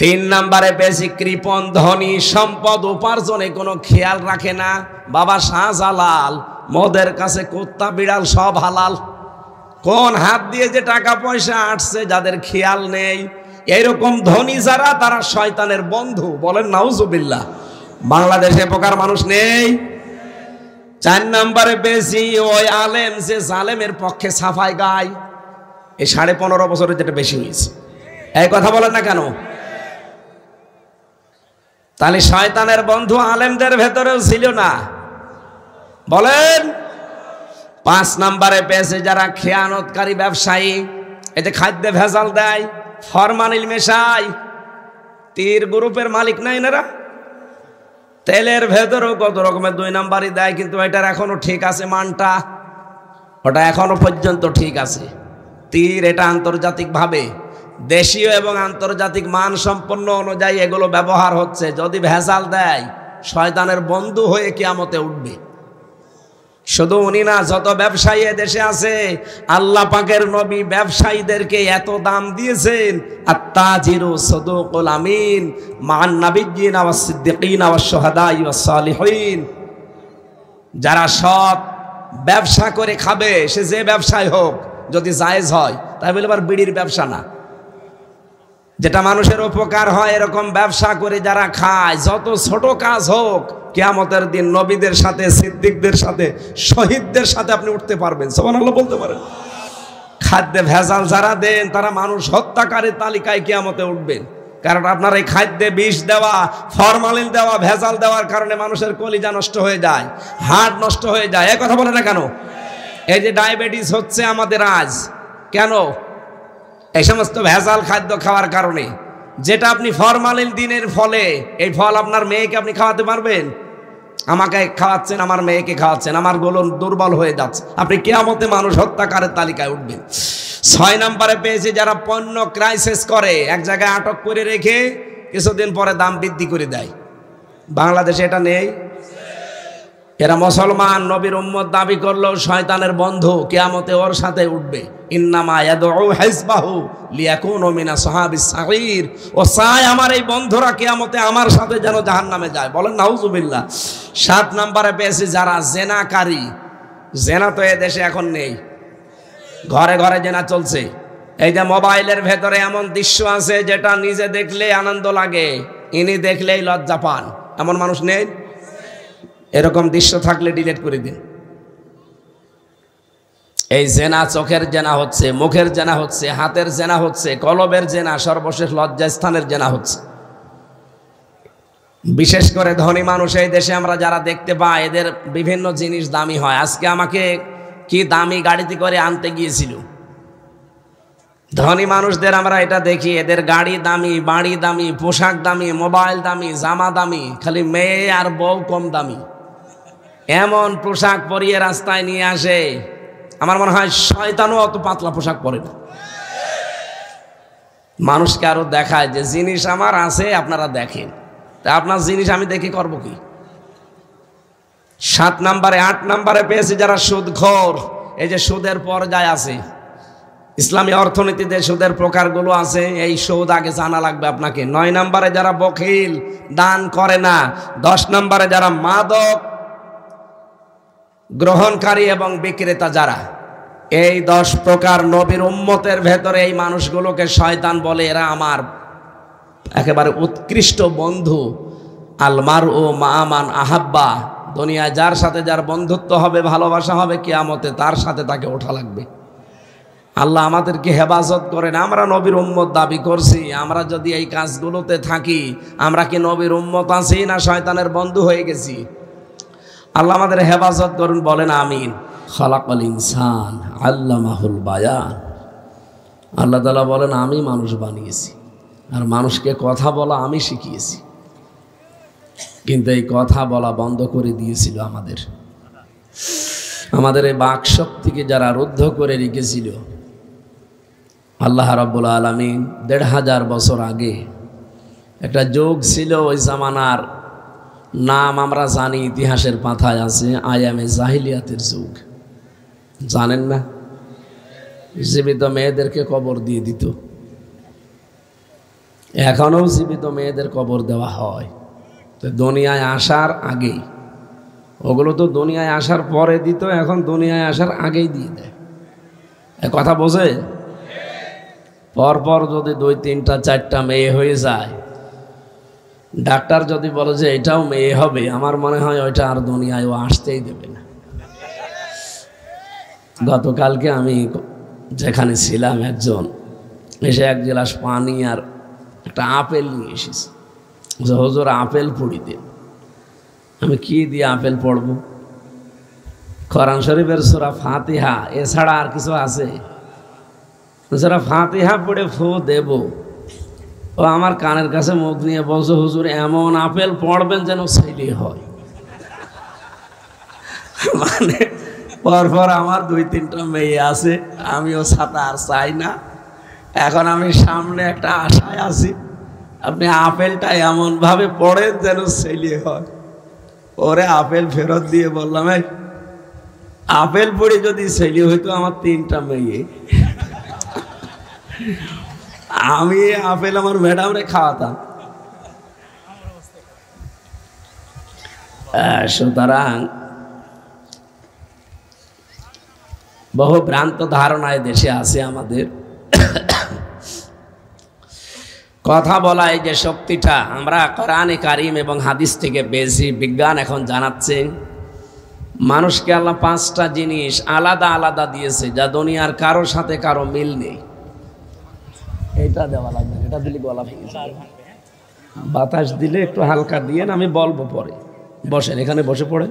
Speaker 1: 3 নম্বরে পেয়েছি কৃপণ ধনী, সম্পদ উপার্জনে কোনো খেয়াল রাখে না। বাবা শাহজালাল, মদের কাছে কুত্তা বিড়াল সব হালাল। কোন হাত দিয়ে যে টাকা পয়সা আসছে যাদের খেয়াল নেই, এরকম ধনী যারা, তারা শয়তানের বন্ধু। বলেন নাউজুবিল্লাহ। বাংলাদেশে প্রকার মানুষ নেই। 4 নম্বরে পেয়েছি ওই আলেম যে জালেমের পক্ষে সাফাই গায়। এই 15.5 বছরে যেটা বেশি হয়েছে। এই কথা বলেন না কেন? তাহলে শয়তানের বন্ধু আলেমদের ভেতরেও ছিল না? বলেন। 5 নম্বরে পেয়েছে যারা খেয়ানতকারী ব্যবসায়ী। এই যে খাদ্যে ভেজাল দেয়, ফরমালিন মেশায়। তীর গ্রুপের মালিক নাই এনারা? তেলের ভেতরেও কত রকমের 2 নাম্বারই দেয়, কিন্তু এটার এখনো ঠিক আছে মানটা, ওটা এখনো পর্যন্ত ঠিক আছে। তীর এটা আন্তর্জাতিকভাবে দেশীয় এবং আন্তর্জাতিক মান সম্পন্ন অনুযায়ী এগুলো ব্যবহার হচ্ছে। যদি ভেজাল দেয়, শয়তানের বন্ধু হয়ে কিয়ামতে উঠবে। শুধু উনি না, যত ব্যবসায়ী দেশে আছে, আল্লাহ পাকের নবী ব্যবসায়ীদেরকে এত দাম দিয়েছেন। আত্তাজিরু সাদুকুল আমিন মান নাবিয়্যিন ওয়াস সিদ্দিকিন ওয়াস শুহাদাই ওয়াস সালিহিন। যারা সৎ ব্যবসা করে খাবে, সে যে ব্যবসায় হোক, যদি জায়েজ হয়, তাই বলে আবার বিড়ির ব্যবসা না, যেটা মানুষের উপকার হয়, এরকম ব্যবসা করে যারা খায়, যত ছোট কাজ হোক, কিয়ামতের দিন নবীদের সাথে, সিদ্দিকদের সাথে, শহীদদের সাথে আপনি উঠতে পারবেন। সুবহানাল্লাহ বলতে পারেন। খাদ্যে ভেজাল যারা দেন, তারা মানুষ হত্যাকারীর তালিকায় কিয়ামতে উঠবেন। কারণ আপনার এই খাদ্যে বিষ দেওয়া, ফরমালিন দেওয়া, ভেজাল দেওয়ার কারণে মানুষের কলিজা নষ্ট হয়ে যায়, হার্ট নষ্ট হয়ে যায়। এই কথা বলে না কেন? এই যে ডায়াবেটিস হচ্ছে আমাদের আজ, কেন? এই সমস্ত ভেজাল খাদ্য খাওয়ার কারণে। যেটা আপনি ফরমালিন দিনের ফলে, এই ফল আপনার মেয়েকে আপনি খাওয়াতে পারবেন? আমাকে খাওয়াচ্ছেন, আমার মেয়েকে খাওয়াচ্ছেন, আমার গোলন দুর্বল হয়ে যাচ্ছে। আপনি কিয়ামতে মানুষ হত্যাকারের তালিকায় উঠবেন। 6 নম্বরে পেয়েছে যারা পণ্য ক্রাইসিস করে, এক জায়গায় আটক করে রেখে কিছুদিন পরে দাম বৃদ্ধি করে দেয়। বাংলাদেশে এটা নেই? এরা মুসলমান, নবীর উম্মত দাবি করলেও শয়তানের বন্ধু, কিয়ামতে ওর সাথে উঠবে। ইন্নামা ইয়াদউ হিজবাহু লিয়াকুনু মিনা আসহাবিস সাগীর। ও চায় আমার এই বন্ধুরা কিয়ামতে আমার সাথে যেন জাহান্নামে যায়। বলেন নাউজুবিল্লাহ। 7 নম্বরে পেয়েছি যারা জেনাকারী। জেনা তো এ দেশে এখন নেই, ঘরে ঘরে জেনা চলছে। এই যে মোবাইলের ভেতরে এমন দৃশ্য আছে যেটা নিজে দেখলে আনন্দ লাগে, ইনি দেখলেই লজ্জা পান। এমন মানুষ নেই? এরকম দৃশ্য থাকলে ডিলিট করে দিন। এই জেনা, চোখের জেনা হচ্ছে, মুখের জেনা হচ্ছে, হাতের জেনা হচ্ছে, কলবের জেনা, সর্বশেষ লজ্জাস্থানের জেনা হচ্ছে। বিশেষ করে ধনী মানুষ এই দেশে আমরা যারা দেখতে পাই, এদের বিভিন্ন জিনিস দামি হয়। আজকে আমাকে কি দামি গাড়িতে করে আনতে গিয়েছিল। ধনী মানুষদের আমরা এটা দেখি, এদের গাড়ি দামি, বাড়ি দামি, পোশাক দামি, মোবাইল দামি, জামা দামি, খালি মেয়ে আর বউ কম দামি। এমন পোশাক পরিয়ে রাস্তায় নিয়ে আসে, আমার মনে হয় শয়তানও অত পাতলা পোশাক পরে না। মানুষকে আরো দেখায় যে জিনিস আমার আছে, আপনারা দেখেন। তা আপনার জিনিস আমি দেখে করব কি? 7 নম্বরে 8 নম্বরে পেয়েছি যারা সুদখোর। এই যে সুদের পর্যায় আছে, ইসলামী অর্থনীতিতে সুদের প্রকারগুলো আছে, এই সুদ আগে জানা লাগবে আপনাকে। 9 নম্বরে যারা বখিল, দান করে না। 10 নম্বরে যারা মাদক গ্রহণকারী এবং বিক্রেতা যারা, এই 10 প্রকার নবীর উম্মতের ভেতরে এই মানুষগুলোকে শয়তান বলে এরা আমার একেবারে উৎকৃষ্ট বন্ধু। আল মারউ মা মান আহাব্বা। দুনিয়ায় যার সাথে যার বন্ধুত্ব হবে, ভালোবাসা হবে, কিয়ামতে তার সাথে তাকে ওঠা লাগবে। আল্লাহ আমাদেরকে হেফাজত করেন। আমরা নবীর উম্মত দাবি করছি, আমরা যদি এই কাজগুলোতে থাকি, আমরা কি নবীর উম্মত আছি না শয়তানের বন্ধু হয়ে গেছি? আল্লাহ আমাদের হেফাজত করুন, বলেন আমিন। খালাকাল ইনসান আল্লামাহুল বায়ান। আল্লাহ তাআলা বলেন আমি মানুষ বানিয়েছি, আর মানুষকে কথা বলা আমি শিখিয়েছি। কিন্তু এই কথা বলা বন্ধ করে দিয়েছিল আমাদের এই বাক শক্তিকে যারা রুদ্ধ করে রেখেছিল, আল্লাহ রাব্বুল আলামিন ১৫০০ বছর আগে একটা যুগ ছিল, ওই জামানার নাম আমরা জানি, ইতিহাসের পাতায় আছে, আয়ামে জাহিলিয়াতের যুগ। জানেন না? জীবিত মেয়েদেরকে কবর দিয়ে দিত। এখনও জীবিত মেয়েদের কবর দেওয়া হয়। তো দুনিয়ায় আসার আগেই, ওগুলো তো দুনিয়ায় আসার পরে দিত, এখন দুনিয়ায় আসার আগেই দিয়ে দেয়। এ কথা বোঝে? পরপর যদি ২, ৩টা, ৪টা মেয়ে হয়ে যায়, ডাক্তার যদি বলে যে এটাও মেয়ে হবে, আমার মনে হয় ওইটা আর দুনিয়ায় ও আসতেই দেবে না। গতকালকে আমি যেখানে ছিলাম, একজন এসে ১ গ্লাস পানি আর একটা আপেল নিয়ে এসেছে। হুজুর আপেল পড়ি দিন। আমি কি দিয়ে আপেল পড়ব? কোরআন শরীফের সূরা ফাতিহা এছাড়া আর কিছু আছে? সূরা ফাতিহা পড়ে ফু দেব। ও আমার কানের কাছে মুখ নিয়ে বলছে, হুজুর এমন আপেল পড়বেন যেন ছেলে হয়। মানে পরপর আমার ২, ৩টা মেয়ে আছে, আমিও ছাতা আর চাই না। এখন আমি সামনে একটা আশায় আছি, আপনি আপেলটা এমনভাবে পড়েন যেন ছেলে হয়। ওরে আপেল ফেরত দিয়ে বললাম, এই আপেল পড়ে যদি ছেলে হইতো আমার 3টা মেয়ে, আমি আপেল আমার ম্যাডামরে খাওয়াতাম। সুতরাং বহু ভ্রান্ত ধারণায় দেশে আছে আমাদের। কথা বলা এই যে শক্তিটা আমরা কোরআনে কারিম এবং হাদিস থেকে পেয়েছি। বিজ্ঞান এখন জানাচ্ছে মানুষকে আল্লাহ 5টা জিনিস আলাদা আলাদা দিয়েছে, যা দুনিয়ার কারোর সাথে কারো মিল নেই। এটা দেওয়া লাগবে, এটা দিলে গলা ভেঙে যাবে। বাতাস দিলে একটু হালকা দিয়ে, আমি বলবো পরে। বসেন, এখানে বসে পড়ে,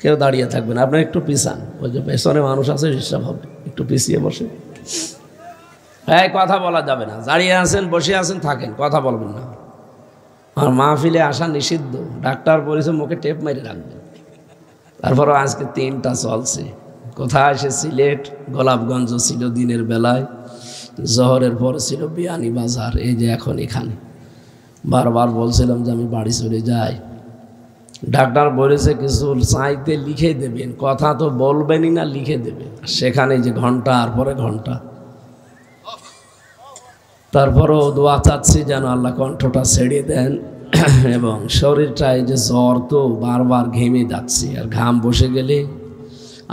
Speaker 1: কেউ দাঁড়িয়ে থাকবে না। আপনার একটু পিছান, ওই যে পেছনে মানুষ আছে হিসাব হবে, একটু পিছিয়ে বসে। হ্যাঁ, কথা বলা যাবে না। দাঁড়িয়ে আছেন, বসে আছেন, থাকেন, কথা বলবেন না। আর মাহফিলে আসা নিষিদ্ধ, ডাক্তার বলেছে মুখে টেপ মেরে রাখবেন। তারপরও আজকে 3টা চলছে। কোথায়? সে সিলেট, গোলাপগঞ্জ ছিল দিনের বেলায়, জহরের পরে ছিল বিয়ানী বাজার, এই যে এখন এখানে। বারবার বলছিলাম যে আমি বাড়ি চলে যাই। ডাক্তার বলেছে কিছু চাইতে লিখে দেবেন, কথা তো বলবেনই না, লিখে দেবেন। সেখানে যে ঘন্টার পরে ঘন্টা। তারপরও দোয়া চাচ্ছি যেন আল্লাহ কণ্ঠটা ছেড়ে দেন, এবং শরীরটা এই যে জ্বর, তো বারবার ঘেমে যাচ্ছে, আর ঘাম বসে গেলে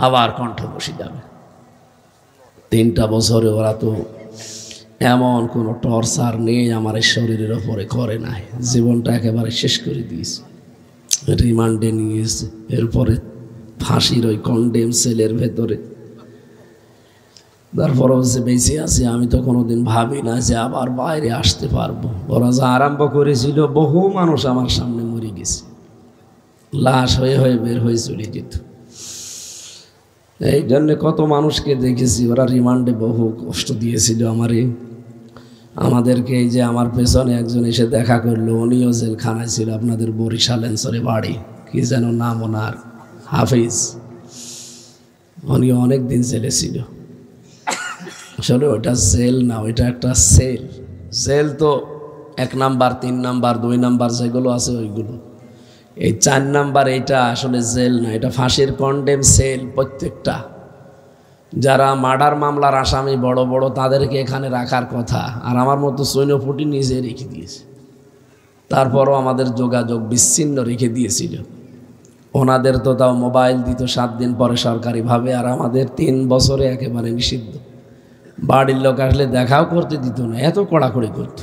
Speaker 1: আবার কণ্ঠ বসে যাবে। 3টা বছরে ওরা তো এমন কোনো টর্চার নেই আমার এই শরীরের ওপরে করে নাই। জীবনটা একেবারে শেষ করে দিয়েছে। রিমান্ডে নিয়েছে, এরপরে ফাঁসির ওই কন্ডেম সেলের ভেতরে। তারপরও যে বেঁচে আছে, আমি তো কোনোদিন ভাবি না যে আবার বাইরে আসতে পারবো। ওরা যা আরম্ভ করেছিল, বহু মানুষ আমার সামনে মরে গেছে, লাশ হয়ে হয়ে বের হয়ে চলে যেত। এই জন্যে কত মানুষকে দেখেছি, ওরা রিমান্ডে বহু কষ্ট দিয়েছিল আমাদেরকে। এই যে আমার পেছনে একজন এসে দেখা করলো, উনিও জেলখানায় ছিল, আপনাদের বরিশাল অঞ্চলে বাড়ি, কি যেন নাম ওনার, হাফিজ। উনিও অনেক দিন জেলে ছিল। আসলে ওটা জেল না, ওইটা একটা সেল। জেল তো 1 নাম্বার, 3 নাম্বার, 2 নাম্বার যেগুলো আছে ওইগুলো। এই 4 নাম্বার এইটা আসলে জেল না, এটা ফাঁসির কন্ডেম সেল। প্রত্যেকটা যারা মার্ডার মামলার আসামি বড় বড়, তাদেরকে এখানে রাখার কথা, আর আমার মতো সৈন্যপুটি নিজে রেখে দিয়েছে। তারপরও আমাদের যোগাযোগ বিচ্ছিন্ন রেখে দিয়েছিল। ওনাদের তো তাও মোবাইল দিত 7 দিন পরে সরকারিভাবে, আর আমাদের 3 বছরে একেবারে নিষিদ্ধ। বাড়ির লোক আসলে দেখাও করতে দিত না, এত কড়াকড়ি করত।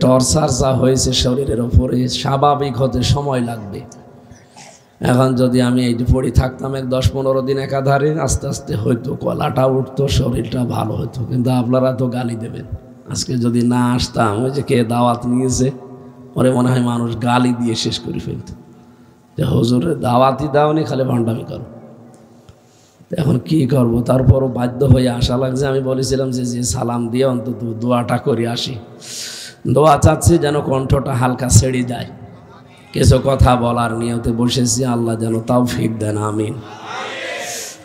Speaker 1: টর্চার যা হয়েছে শরীরের ওপরে, স্বাভাবিক হতে সময় লাগবে। এখন যদি আমি এই পড়ে থাকতাম 10-15 দিন একাধারে, আস্তে আস্তে হয়তো কলাটা উঠতো, শরীরটা ভালো হতো। কিন্তু আপনারা তো গালি দেবেন। আজকে যদি না আসতাম, ওই যে কে দাওয়াত নিয়েছে, ওরে মনে হয় মানুষ গালি দিয়ে শেষ করে ফেলত, যে হুজুরের দাওয়াতই দাওনি, খালি ভান্ডামি করো। এখন কি করব? তারপরও বাধ্য হয়ে আসা লাগছে। আমি বলেছিলাম যে সালাম দিয়ে অন্তত দোয়াটা করে আসি। দোয়া চাচ্ছি যেন কণ্ঠটা হালকা ছেড়ে যায়। কিছু কথা বলার নিয়তে বসেছি, আল্লাহ যেন তৌফিক দেন, আমিন।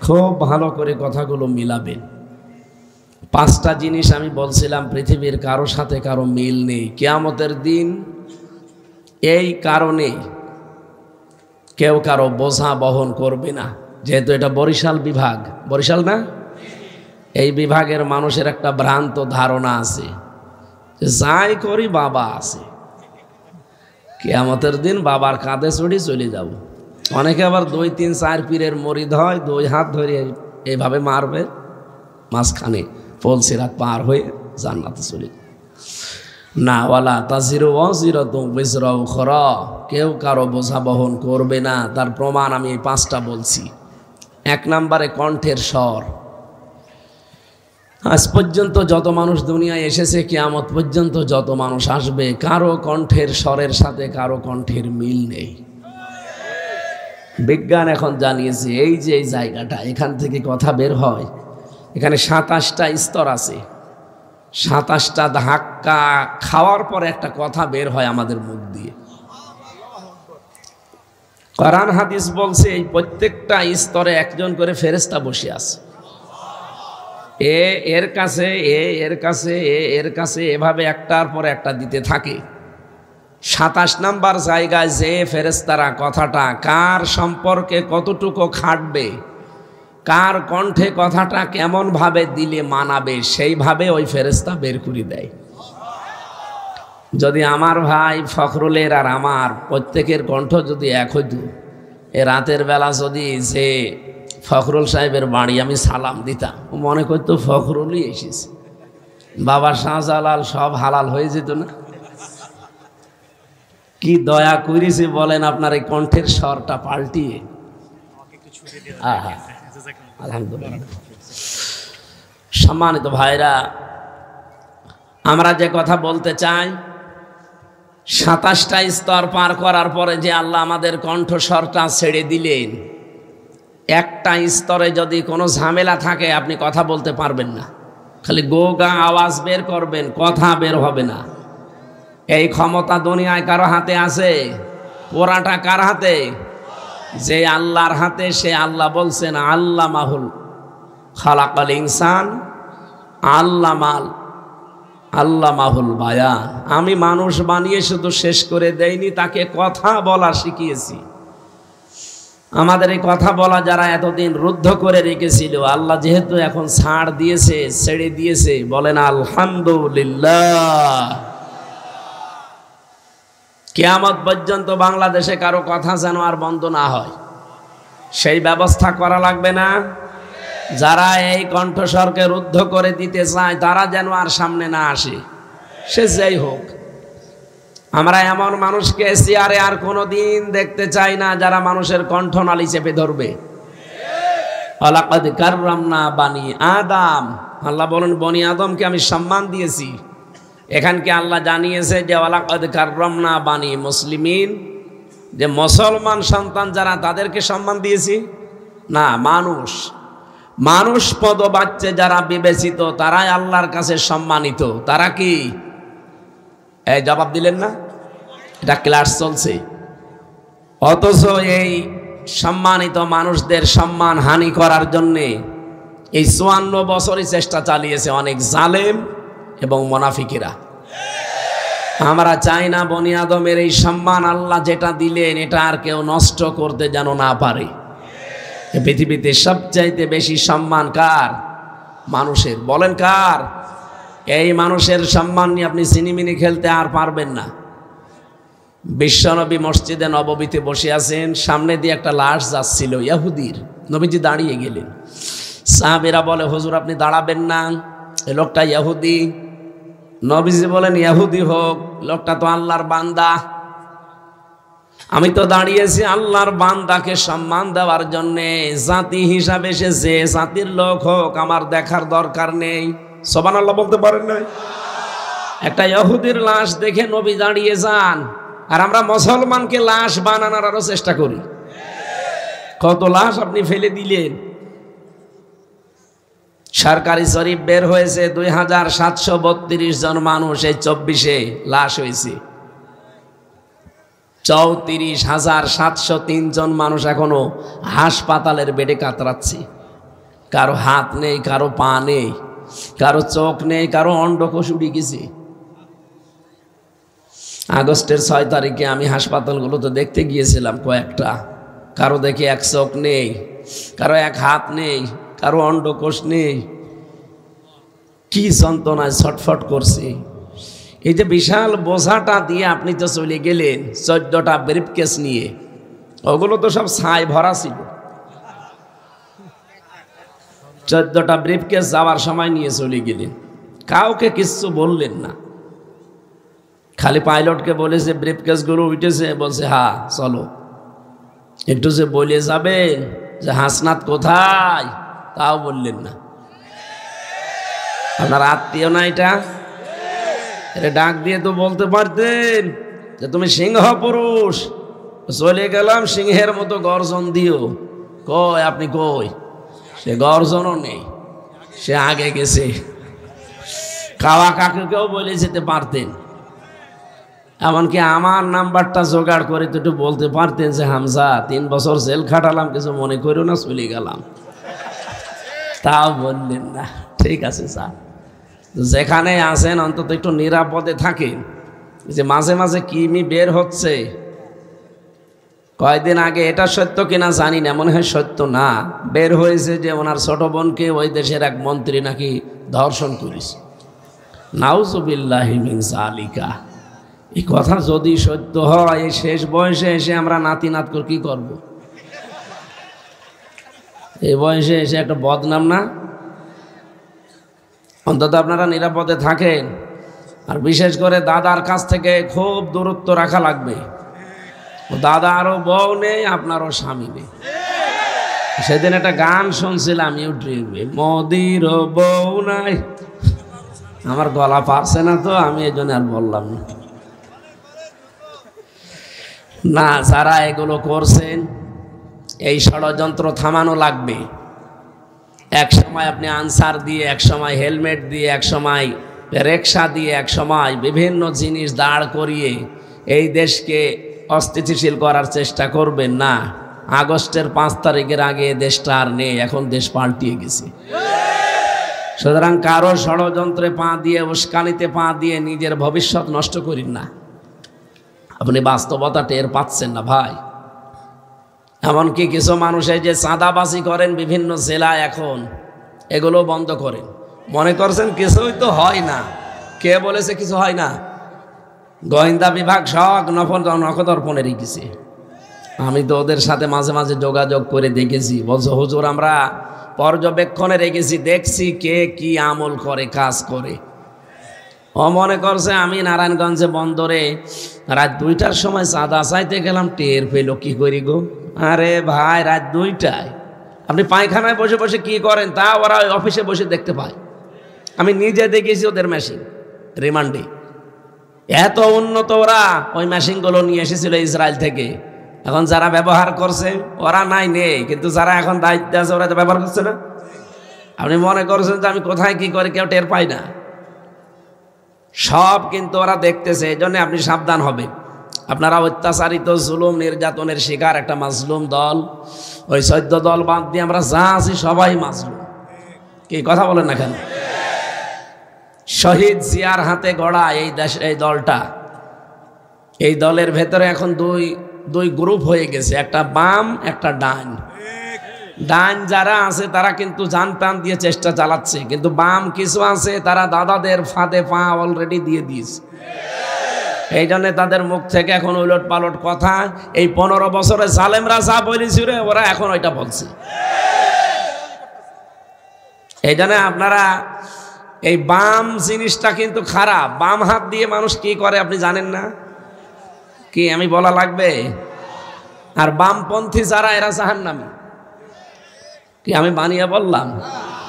Speaker 1: খুব ভালো করে কথাগুলো মিলাবেন। 5টা জিনিস আমি বলছিলাম পৃথিবীর কারো সাথে কারো মিল নেই কিয়ামতের দিন। এই কারণে কেউ কারো বোঝা বহন করবে না, যেহেতু এটা বরিশাল বিভাগ। বরিশাল না? এই বিভাগের মানুষের একটা ভ্রান্ত ধারণা আছে, যাই করি বাবা আছে, কিয়ামতের দিন বাবার কাঁধে চড়ি চলে যাব। অনেকে আবার 2, 3, 4 পীরের মরিদ হয়, 2 হাত ধরে এইভাবে মারবে, মাঝখানে পোল সিরাত পার হয়ে জান্নাতে চলে না। ওয়ালা তাজিরু ওয়াজিরাতুম বিজরা উখরা, কেউ কারো বোঝা বহন করবে না। তার প্রমাণ আমি এই 5টা বলছি। 1 নম্বরে কণ্ঠের স্বর। আজ পর্যন্ত যত মানুষ দুনিয়ায় এসেছে, কিয়ামত পর্যন্ত যত মানুষ আসবে, কারো কণ্ঠের স্বরের সাথে কারো কণ্ঠের মিল নেই। বিজ্ঞান এখন জানিয়েছে এই যে এই জায়গাটা, এখান থেকে কথা বের হয়, এখানে 27টা স্তর আছে। 27টা ধাক্কা খাওয়ার পরে একটা কথা বের হয় আমাদের মুখ দিয়ে। কোরআন হাদিস বলছে এই প্রত্যেকটা স্তরে একজন করে ফেরেশতা বসে আছে। এর কাছে এর কাছে এর কাছে এভাবে একটার পর একটা দিতে থাকে। 27 নম্বর জায়গায় যে ফেরেশতারা কথাটা কার সম্পর্কে কতটুকু খাটবে, কার কণ্ঠে কথাটা কেমন ভাবে দিলে মানাবে, সেইভাবে ওই ফেরেশতা বের করে দেয়। যদি আমার ভাই ফখরুলের আর আমার প্রত্যেকের কণ্ঠ যদি এক হইতো, এ রাতের বেলা যদি যে ফখরুল সাহেবের বাড়ি আমি সালাম দিতাম, মনে করতো ফখরুলই এসেছে, বাবা শাহজালাল সব হালাল হয়ে যেত না? কি দয়া করেছে বলেন আপনার এই কণ্ঠের স্বরটা পাল্টিয়ে। আলহামদুলিল্লাহ। সম্মানিত ভাইরা, আমরা যে কথা বলতে চাই, 27টা স্তর পার করার পরে যে আল্লাহ আমাদের কণ্ঠস্বরটা ছেড়ে দিলেন, একটা স্তরে যদি কোনো ঝামেলা থাকে আপনি কথা বলতে পারবেন না, খালি গো গা আওয়াজ বের করবেন, কথা বের হবে না। এই ক্ষমতা দুনিয়ায় কারো হাতে আছে? পোড়াটা কার হাতে? যে আল্লাহর হাতে। সে আল্লাহ বলছেন আল্লামাহুল খালাকাল ইনসান আল্লামাহুল বায়ান। আমি মানুষ বানিয়ে শুধু শেষ করে দেইনি, তাকে কথা বলা শিখিয়েছি। আমাদের এই কথা বলা যারা এতদিন রুদ্ধ করে রেখেছিল, আল্লাহ যেহেতু এখন ছাড় দিয়েছে, ছেড়ে দিয়েছে, বলেন আলহামদুলিল্লাহ। কিয়ামত পর্যন্ত বাংলাদেশে কারো কথা যেন আর বন্ধ না হয়, সেই ব্যবস্থা করা লাগবে না? যারা এই কণ্ঠস্বরকে রুদ্ধ করে দিতে চায় তারা যেন আর সামনে না আসে, সে যেই হোক। আমরা এমন মানুষকে চেয়ারে আর কোনো দিন দেখতে চাই না যারা মানুষের কণ্ঠনালী চেপে ধরবে। ওয়ালাকাদ কাররামনা বানি আদম, আল্লাহ বলেন বনি আদমকে আমি সম্মান দিয়েছি। এখানকে আল্লাহ জানিয়েছে যে ওয়ালাকাদ কাররামনা বানি মুসলিমিন, যে মুসলমান সন্তান যারা তাদেরকে সম্মান দিয়েছি না, মানুষ পদবাচ্চে যারা বিবেচিত তারাই আল্লাহর কাছে সম্মানিত। তারা কি? এই জবাব দিলেন না? এটা ক্লাস চলছে। অথচ এই সম্মানিত মানুষদের সম্মান হানি করার জন্যে এই 54 বছরই চেষ্টা চালিয়েছে অনেক জালেম এবং মুনাফিকেরা। আমরা চাই না বনি আদমের এই সম্মান আল্লাহ যেটা দিলেন এটা আর কেউ নষ্ট করতে যেন না পারে। পৃথিবীতে সবচাইতে বেশি সম্মান কার? মানুষের। বলেন কার? এই মানুষের সম্মান নিয়ে আপনি সিনেমিনি খেলতে আর পারবেন না। বিশ্বনবী মসজিদে নববীতে বসে আছেন, সামনে দিয়ে একটা লাশ যাচ্ছিল ইহুদির, নবীজি দাঁড়িয়ে গেলেন। সাহাবীরা বলে হুজুর আপনি দাঁড়াবেন না, এই লোকটা ইহুদি। নবীজি বলেন ইহুদি হোক, লোকটা তো আল্লাহর বান্দা। আমি তো দাঁড়িয়েছি আল্লাহর বান্দাকে সম্মান দেওয়ার জন্যে, জাতি হিসাবে সে যে জাতির লোক হোক আমার দেখার দরকার নেই। সুবহানাল্লাহ বলতে পারেন না? একটা ইহুদির লাশ দেখে নবী দাঁড়িয়ে যান, আর আমরা মুসলমানকে লাশ বানানোর আরো চেষ্টা করি। কত লাশ আপনি ফেলে দিলেন। সরকারি শরীফ বের হয়েছে 2732 জন মানুষ এই 24-এ লাশ হয়েছে। 34,703 জন মানুষ এখনো হাসপাতালের বেডে কাতরাচ্ছে। কারো হাত নেই, কারো পা নেই, কারো চোখ নেই, কারো অন্ডকোষ উড়ে গেছে। আগস্টের 6 তারিখে আমি হাসপাতালগুলোতে দেখতে গিয়েছিলাম কয়েকটা, কারো দেখি এক চোখ নেই, কারো এক হাত নেই, কারো অন্ডকোষ নেই। কি যন্ত্রণায় ছটফট করছে। এই যে বিশাল বোঝাটা দিয়ে আপনি তো চলে গেলেন 14টা ব্রিফকেস নিয়ে, ওগুলো তো সব ছাই ভরা ছিল। 14টা ব্রিফকেস যাওয়ার সময় নিয়ে চলে গেলেন, কাউকে কিচ্ছু বললেন না। খালি পাইলটকে বলেছে ব্রিফকেসগুলো উঠেছে, বলছে হ্যাঁ চলো। একটু যে বলে যাবেন যে হাসনাত কোথায়, তাও বললেন না। আপনার আত্মীয় না এটা? এটা ডাক দিয়ে তো বলতে পারতেন যে তুমি সিংহ পুরুষ, চলে গেলাম সিংহের মতো গর্জন দিও। কই আপনি কই? সে গর্জনও নেই, সে আগে গেছে। কাওয়া কাকুকেও বলে যেতে পারতেন, এমনকি আমার নাম্বারটা জোগাড় করে তো একটু বলতে পারতেন যে হামজা 3 বছর জেল খাটালাম, কিছু মনে করো না, চলে গেলাম। তাও বললেন না। ঠিক আছে স্যার, যেখানে আছেন অন্তত একটু নিরাপদে থাকেন। যে মাঝে মাঝে কিমি বের হচ্ছে, কয়েকদিন আগে এটা সত্য কিনা জানি না, মনে হয় সত্য না, বের হয়েছে যে ওনার ছোট বোনকে ওই দেশের এক মন্ত্রী নাকি ধর্ষণ করেছে। নাউজুবিল্লাহি মিন যালিকা। এই কথা যদি সত্য হয়, এই শেষ বয়সে এসে আমরা নাতি নাত করে কি করব? এই বয়সে এসে একটা বদনাম না? অন্তত আপনারা নিরাপদে থাকেন। আর বিশেষ করে দাদার কাছ থেকে খুব দূরত্ব রাখা লাগবে। দাদারও বউ নেই, আপনারও স্বামী নেই। সেদিন একটা গান শুনছিলাম ইউটিউবে, মোদির বউ নাই। আমার গলা পারছে না তো, আমি এই জন্য আর বললাম না। না, যারা এগুলো করছেন এই ষড়যন্ত্র থামানো লাগবে। এক সময় আপনি আনসার দিয়ে, এক সময় হেলমেট দিয়ে, এক সময় রিকশা দিয়ে, এক সময় বিভিন্ন জিনিস দাঁড় করিয়ে এই দেশকে অস্থিতিশীল করার চেষ্টা করবেন না। আগস্টের 5 তারিখের আগে দেশটা আর নেই, এখন দেশ পাল্টিয়ে গেছে। সুতরাং কারো ষড়যন্ত্রে পা দিয়ে, উস্কানিতে পা দিয়ে নিজের ভবিষ্যৎ নষ্ট করেন না। আপনি বাস্তবতা টের পাচ্ছেন না ভাই। এমনকি কিছু মানুষ এই যে চাঁদাবাজি করেন বিভিন্ন জেলায়, এখন এগুলো বন্ধ করেন। মনে করছেন কিছুই তো হয় না। কে বলেছে কিছু হয় না? গোয়েন্দা বিভাগ সব নখদর্পণে রেখেছে। আমি তো ওদের সাথে মাঝে মাঝে যোগাযোগ করে দেখেছি। বলছো হুজুর আমরা পর্যবেক্ষণে রেখেছি, দেখছি কে কি আমল করে, কাজ করে। ও মনে করছে আমি নারায়ণগঞ্জে বন্দরে রাত 2টার সময় চাঁদা চাইতে গেলাম, টের পেল কি করি গো? আরে ভাই, রাত 2টায় আপনি পায়খানায় বসে বসে কি করেন তা ওরা ওই অফিসে বসে দেখতে পায়। আমি নিজে দেখেছি ওদের মেশিন রিমান্ডে। এত উন্নত ওরা ওই মেশিনগুলো নিয়ে এসেছিল ইসরায়েল থেকে। এখন যারা ব্যবহার করছে ওরা নাই নেই, কিন্তু যারা এখন দায়িত্বে আছে ওরা তো ব্যবহার করছে না। আপনি মনে করছেন যে আমি কোথায় কি করে কেউ টের পাই না? সব কিন্তু ওরা দেখতেছে। এই জন্য আপনি সাবধান হবেন। আপনারা অত্যাচারিত, জুলুম, নির্যাতনের শিকার একটা মাজলুম দল। ওই 14 দল বাদ দিয়ে আমরা যা আছি সবাই মাজলুম। কি কথা বলেন না কেন? শহীদ জিয়ার হাতে গড়া এই দেশ, এই দলটা, এই দলের ভেতরে এখন দুই গ্রুপ হয়ে গেছে, একটা বাম, একটা ডান। ডান যারা আছে তারা কিন্তু জান প্রাণ দিয়ে চেষ্টা চালাচ্ছে, কিন্তু বাম কিছু আছে তারা দাদাদের ফাঁদে পা অলরেডি দিয়ে দিয়েছে। এই জন্য তাদের মুখ থেকে এখন উলট পালট কথা। এই 15 বছরে জালেমরা যা বলেছিল ওরা এখন ওইটা বলছে। এই জন্য আপনারা এই বাম জিনিসটা কিন্তু খারাপ। বাম হাত দিয়ে মানুষ কি করে আপনি জানেন না? কি আমি বলা লাগবে? আর বামপন্থী যারা এরা জাহান্নামী। কি আমি বানিয়ে বললাম?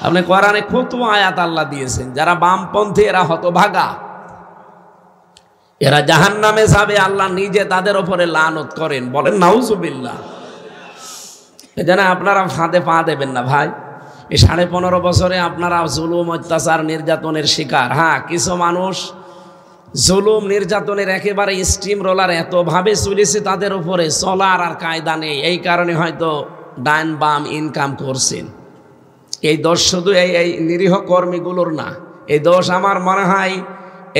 Speaker 1: আপনি কোরআনে কত আয়াত আল্লাহ দিয়েছেন। যারা বামপন্থী এরা হতভাগা, এরা জাহান্নামে যাবে। আল্লাহ নিজে তাদের উপরে লানত করেন, বলেন নাউজুবিল্লাহ। এজন্য আপনারা ফাঁদে পা দেবেন না ভাই। এই 15.5 বছরে আপনারা জুলুম, অত্যাচার, নির্যাতনের শিকার। হ্যাঁ, কিছু মানুষ জুলুম নির্যাতনের একেবারে স্টিম রোলার এতভাবে চলেছে তাদের উপরে, চলার আর কায়দা নেই। এই কারণে হয়তো ডান বাম ইনকাম করছেন। এই দোষ শুধু এই নিরীহ কর্মীগুলোর না, এই দোষ আমার মনে হয়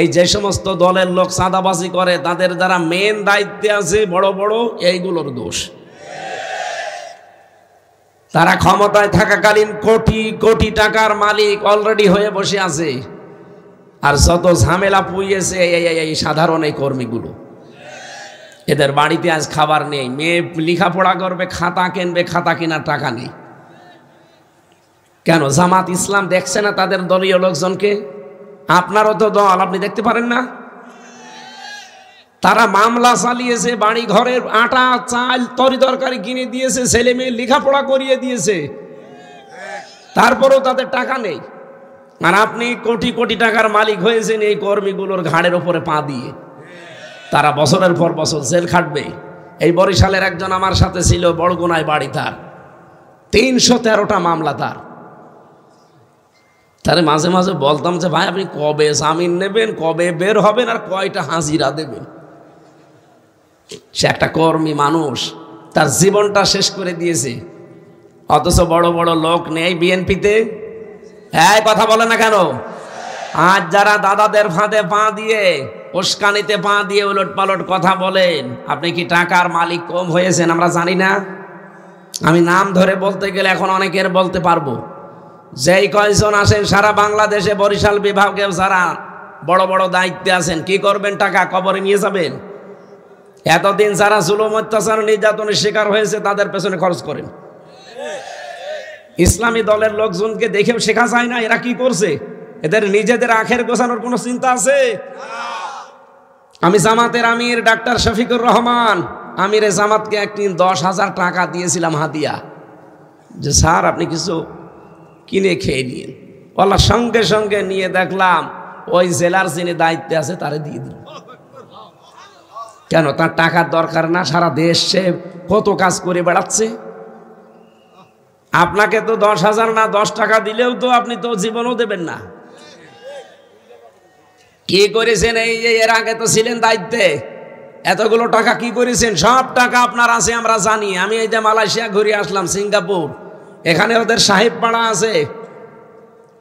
Speaker 1: এই যে সমস্ত দলের লোক চাঁদাবাজি করে তাদের যারা মেন দায়িত্বে আছে বড় বড়, এইগুলোর দোষ। তারা ক্ষমতায় থাকাকালীন কোটি কোটি টাকার মালিক অলরেডি হয়ে বসে আছে, আর যত ঝামেলা পুইয়েছে এই সাধারণ এই কর্মীগুলো। এদের বাড়িতে আজ খাবার নেই, মেয়ে লেখাপড়া করবে, খাতা কিনবে, খাতা কেনার টাকা নেই। কেন? জামাত ইসলাম দেখছে না তাদের দলীয় লোকজনকে? আপনারও তো দল, আপনি দেখতে পারেন না? তারা মামলা চালিয়েছে, বাড়ি ঘরের আটা চাল তরি তরকারি কিনে দিয়েছে, ছেলে মেয়ে লেখাপড়া করিয়ে দিয়েছে, তারপরেও তাদের টাকা নেই। আর আপনি কোটি কোটি টাকার মালিক হয়েছেন এই কর্মীগুলোর ঘাড়ের ওপরে পা দিয়ে। তারা বছরের পর বছর জেল খাটবে। এই বরিশালের একজন আমার সাথে ছিল, বড়গুনায় বাড়ি, তার 313টা মামলা। তারে মাঝে মাঝে বলতাম যে ভাই আপনি কবে জামিন নেবেন, কবে বের হবেন, আর কয়টা হাজিরা দেবেন? সে একটা কর্মী মানুষ, তার জীবনটা শেষ করে দিয়েছে, অথচ বড় বড় লোক নেই বিএনপিতে। এই কথা বলে না কেন? আজ যারা দাদাদের ফাঁদে পা দিয়ে, উস্কানিতে পা দিয়ে উলট পালট কথা বলেন, আপনি কি টাকার মালিক কম হয়েছেন আমরা জানি না? আমি নাম ধরে বলতে গেলে এখন অনেকের বলতে পারবো। যেই কয়জন আসেন সারা বাংলাদেশে, বরিশাল বিভাগে যারা বড় বড় দায়িত্বে আছেন, কি করবেন? টাকা কবরে নিয়ে যাবেন? এতদিন যারা জুলুম অত্যাচার নির্যাতনের শিকার হয়েছে তাদের পেছনে খরচ করেন। ইসলামী দলের লোকজনকে দেখেও শেখা যায় না এরা কি করছে। এদের নিজেদের আখের গোছানোর কোনো চিন্তা আছে? আমি জামাতের আমির ডাক্তার শফিকুর রহমান, আমিরে জামাতকে একদিন 10,000 টাকা দিয়েছিলাম হাদিয়া, যে স্যার আপনি কিছু কিনে খেয়ে নিন। বলা সঙ্গে সঙ্গে নিয়ে দেখলাম ওই জেলার যিনি দায়িত্বে আছে তারে দিয়ে দিল। কেন? তার টাকার দরকার না? সারা দেশ সে কত কাজ করে বেড়াচ্ছে। আপনাকে তো 10,000 না 10 টাকা দিলেও তো আপনি তো জীবনও দেবেন না। কি করেছেন? এই যে এর আগে তো ছিলেন দায়িত্বে, এতগুলো টাকা কি করেছেন? সব টাকা আপনার আছে আমরা জানি। আমি এই যে মালয়েশিয়া ঘুরে আসলাম, সিঙ্গাপুর, এখানে ওদের সাহেব পাড়া আছে।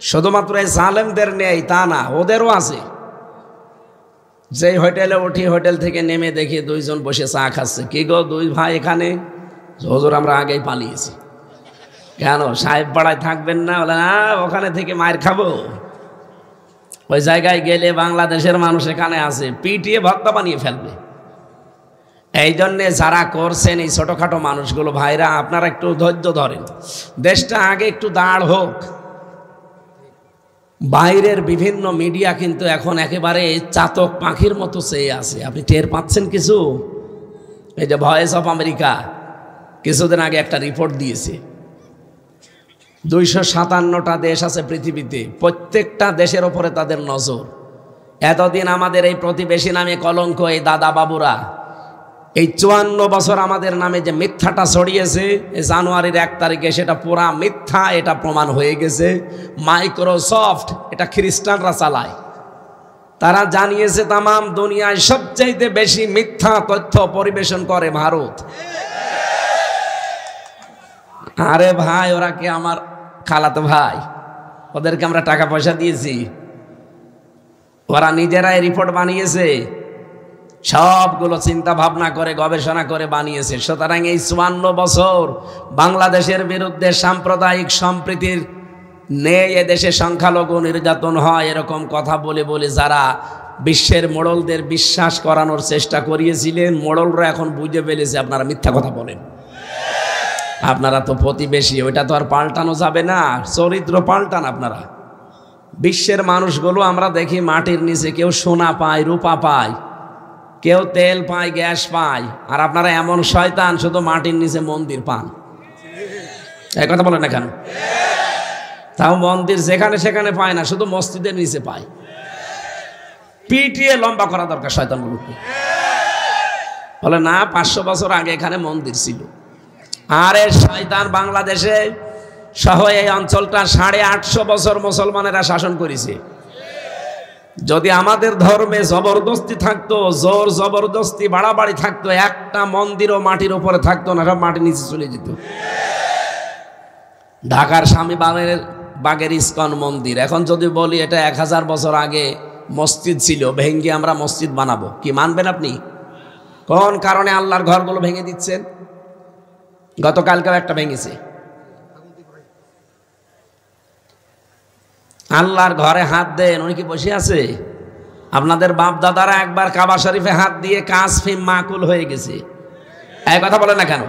Speaker 1: শুধুমাত্র এই জালেমদের নেই তা না, ওদেরও আছে। যেই হোটেলে উঠি, হোটেল থেকে নেমে দেখি 2 জন বসে চা খাচ্ছে। কি গো 2 ভাই এখানে? হুজুর আমরা আগেই পালিয়েছি। কেন? সাহেব পাড়ায় থাকবেন না? বলে না, ওখানে থেকে মায়ের খাবো। ওই জায়গায় গেলে বাংলাদেশের মানুষ এখানে আছে, পিটিয়ে ভর্তা বানিয়ে ফেলবে। এই জন্যে যারা করছেন এই ছোটোখাটো মানুষগুলো, ভাইরা আপনারা একটু ধৈর্য ধরেন, দেশটা আগে একটু দাঁড় হোক। বাইরের বিভিন্ন মিডিয়া কিন্তু এখন একেবারে চাতক পাখির মতো চেয়ে আছে, আপনি টের পাচ্ছেন কিছু? এই যে ভয়েস অফ আমেরিকা কিছুদিন আগে একটা রিপোর্ট দিয়েছে, 257টা দেশ আছে পৃথিবীতে, প্রত্যেকটা দেশের ওপরে তাদের নজর। এতদিন আমাদের এই প্রতিবেশী নামে কলঙ্ক, এই দাদা বাবুরা এই 54 বছর আমাদের নামে যে মিথ্যাটা ছড়িয়েছে, জানুয়ারির 1 তারিখে সেটা পুরা মিথ্যা, এটা প্রমাণ হয়ে গেছে। মাইক্রোসফট এটা খ্রিস্টানরা চালায়, তারা জানিয়েছে তামাম দুনিয়ায় সবচাইতে বেশি মিথ্যা তথ্য পরিবেশন করে ভারত। আরে ভাই, ওরা কি আমার খালাতো ভাই? ওদেরকে আমরা টাকা পয়সা দিয়েছি? ওরা নিজেরাই রিপোর্ট বানিয়েছে, সবগুলো চিন্তা ভাবনা করে গবেষণা করে বানিয়েছে। সুতরাং এই 54 বছর বাংলাদেশের বিরুদ্ধে সাম্প্রদায়িক সম্প্রীতির নেই, এদেশে সংখ্যালঘু নির্যাতন হয়, এরকম কথা বলে বলে যারা বিশ্বের মোড়লদের বিশ্বাস করানোর চেষ্টা করিয়েছিলেন, মোড়লরা এখন বুঝে ফেলেছে আপনারা মিথ্যা কথা বলেন। আপনারা তো প্রতিবেশী, ওইটা তো আর পাল্টানো যাবে না, চরিত্র পাল্টান আপনারা। বিশ্বের মানুষগুলো আমরা দেখি মাটির নিচে কেউ সোনা পায়, রূপা পায়, কেউ তেল পায়, গ্যাস পায়, আর আপনারা এমন শয়তান শুধু মাটির নিচে মন্দির পান। এই কথা বলেন না কেন? তাও মন্দির যেখানে সেখানে পায় না, শুধু মসজিদের নিচে পায়। পিটিয়ে লম্বা করা দরকার শয়তানগুলোকে। বলে না, 500 বছর আগে এখানে মন্দির ছিল। আরে শয়তান বাংলাদেশে সহ এই অঞ্চলটা 850 বছর মুসলমানেরা শাসন করেছে। যদি আমাদের ধর্মে জবরদস্তি থাকতো, জোর জবরদস্তি বাড়াবাড়ি থাকতো, একটা মন্দিরও মাটির উপরে থাকতো না, সব মাটির নিচে চলে যেত। ঢাকার স্বামী বাগের ইস্কন মন্দির, এখন যদি বলি এটা 1000 বছর আগে মসজিদ ছিল, ভেঙ্গে আমরা মসজিদ বানাবো, কি মানবেন আপনি? কোন কারণে আল্লাহর ঘরগুলো ভেঙে দিচ্ছেন? গতকালকেও একটা ভেঙেছে। আল্লাহর ঘরে হাত দেন, উনি কি বসে আছে? আপনাদের বাপ দাদারা একবার কাবা শরীফে হাত দিয়ে কাজ ফিম মাকুল হয়ে গেছে। এই কথা বলে না কেন?